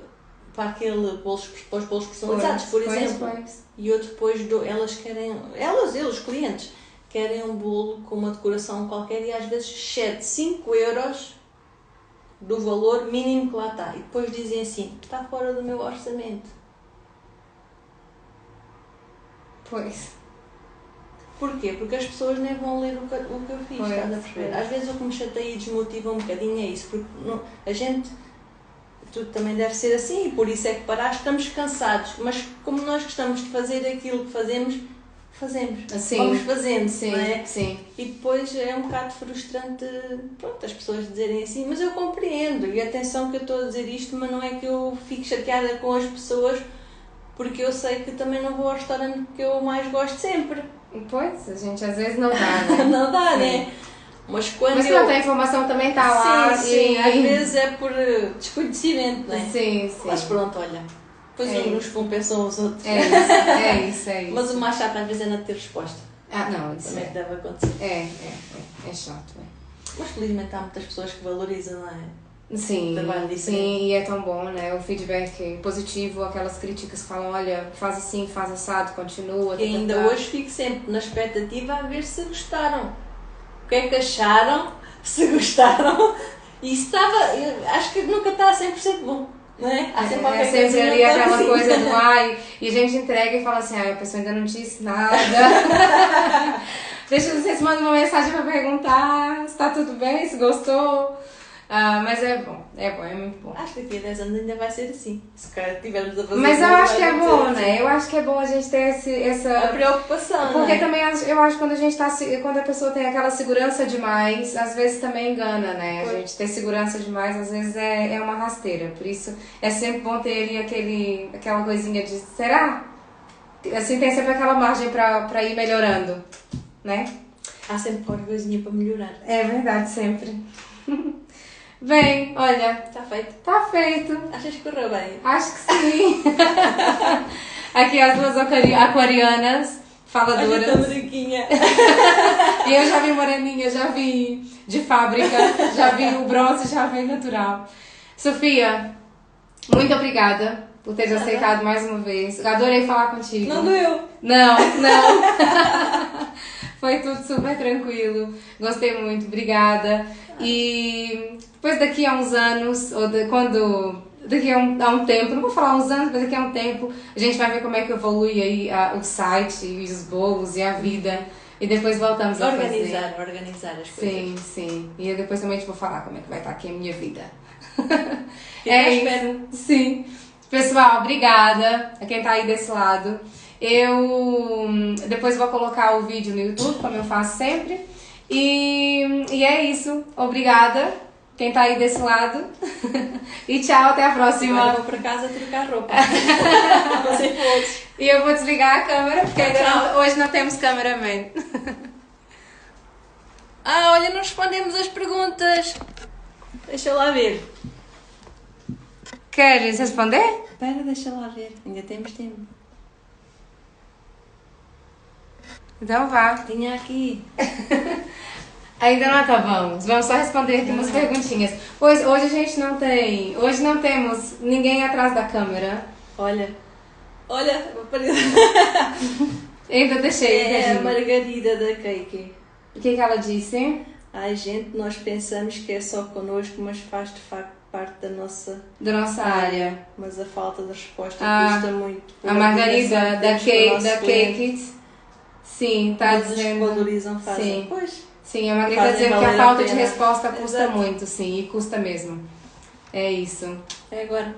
os bolos personalizados, por exemplo. E eu depois os clientes querem um bolo com uma decoração qualquer e às vezes excede 5 euros do valor mínimo que lá está. E depois dizem assim, está fora do meu orçamento. Pois. Porquê? Porque as pessoas nem vão ler o que eu fiz, estás a perceber? Às vezes o que me chateia e desmotiva um bocadinho é isso, porque a gente, tudo também deve ser assim, e por isso é que estamos cansados, mas como nós gostamos de fazer aquilo que fazemos, vamos fazendo, não é? Sim. E depois é um bocado frustrante, as pessoas dizerem assim, mas eu compreendo, e atenção que eu estou a dizer isto, mas não é que eu fique chateada com as pessoas, porque eu sei que também não vou ao restaurante que eu mais gosto sempre. Pois, a gente às vezes não dá, né? Não dá, né? Mas pronto, a informação também está lá. Sim, às vezes é por desconhecimento, não é? Sim. Mas pronto, olha, depois uns compensam os outros. É isso. Mas o mais chato às vezes é não ter resposta. Não, isso também deve acontecer. É chato, Mas felizmente há muitas pessoas que valorizam, não é? Sim, e é tão bom, né? O feedback positivo, aquelas críticas que falam, olha, faz assim, faz assado, continua. E ainda hoje fico sempre na expectativa a ver se gostaram. O que é que acharam? Se gostaram. E acho que nunca está a 100% bom, não é? Há sempre sempre ali aquela coisa do e a gente entrega e fala assim, a pessoa ainda não disse nada. Deixa vocês mandam uma mensagem para perguntar se está tudo bem, se gostou. Mas é bom, é muito bom. Acho que daqui a 10 anos ainda vai ser assim. Se calhar tivermos a fazer. Mas eu acho que é bom, né? Eu acho que é bom a gente ter essa a preocupação. Porque também eu acho que quando a pessoa tem aquela segurança demais, às vezes também engana, né? A gente ter segurança demais, às vezes é uma rasteira. Por isso é sempre bom ter ali aquela coisinha de será? Assim tem sempre aquela margem pra ir melhorando, né? Há sempre qualquer coisinha para melhorar. É verdade, sempre. Bem, olha... Está feito? Está feito. Achas que correu bem? Acho que sim. Aqui as duas aquarianas, faladoras. Olha, branquinha. E eu já vi moreninha, já vi de fábrica, já vi o bronze, já vi natural. Sofia, muito obrigada por ter aceitado mais uma vez. Adorei falar contigo. Não doeu? Não. Foi tudo super tranquilo. Gostei muito, obrigada. E depois daqui a uns anos, daqui a um tempo, não vou falar uns anos, mas daqui a um tempo, a gente vai ver como é que evolui aí o site e os bolos e a vida. E depois voltamos a fazer. Organizar as coisas. Sim, sim. E depois também te vou falar como é que vai estar aqui a minha vida. Espero. Sim. Pessoal, obrigada a quem tá aí desse lado. Eu depois vou colocar o vídeo no YouTube, como eu faço sempre. E é isso. Obrigada quem tá aí desse lado. E tchau, até a próxima. Agora eu vou pra casa trocar roupa. E eu vou desligar a câmera, porque hoje não temos cameraman. Olha, não respondemos as perguntas. Deixa lá ver. Queres responder? Espera, deixa lá ver. Ainda temos tempo. Então vá. Tinha aqui. Ainda não acabamos. Vamos só responder aqui umas perguntinhas. Pois hoje a gente não tem. Hoje não temos ninguém atrás da câmera. Olha, Ainda deixei. É a Margarida da Cake. O que ela disse? Ai, gente, nós pensamos que é só connosco, mas faz de facto parte da nossa área. Mas a falta de resposta custa muito. A Margarida da Cake. Sim, está dizendo. Valorizam, fazem. Sim. Pois. Sim, a Margarida está dizendo que a falta de resposta custa muito, sim, e custa mesmo. É isso. É agora.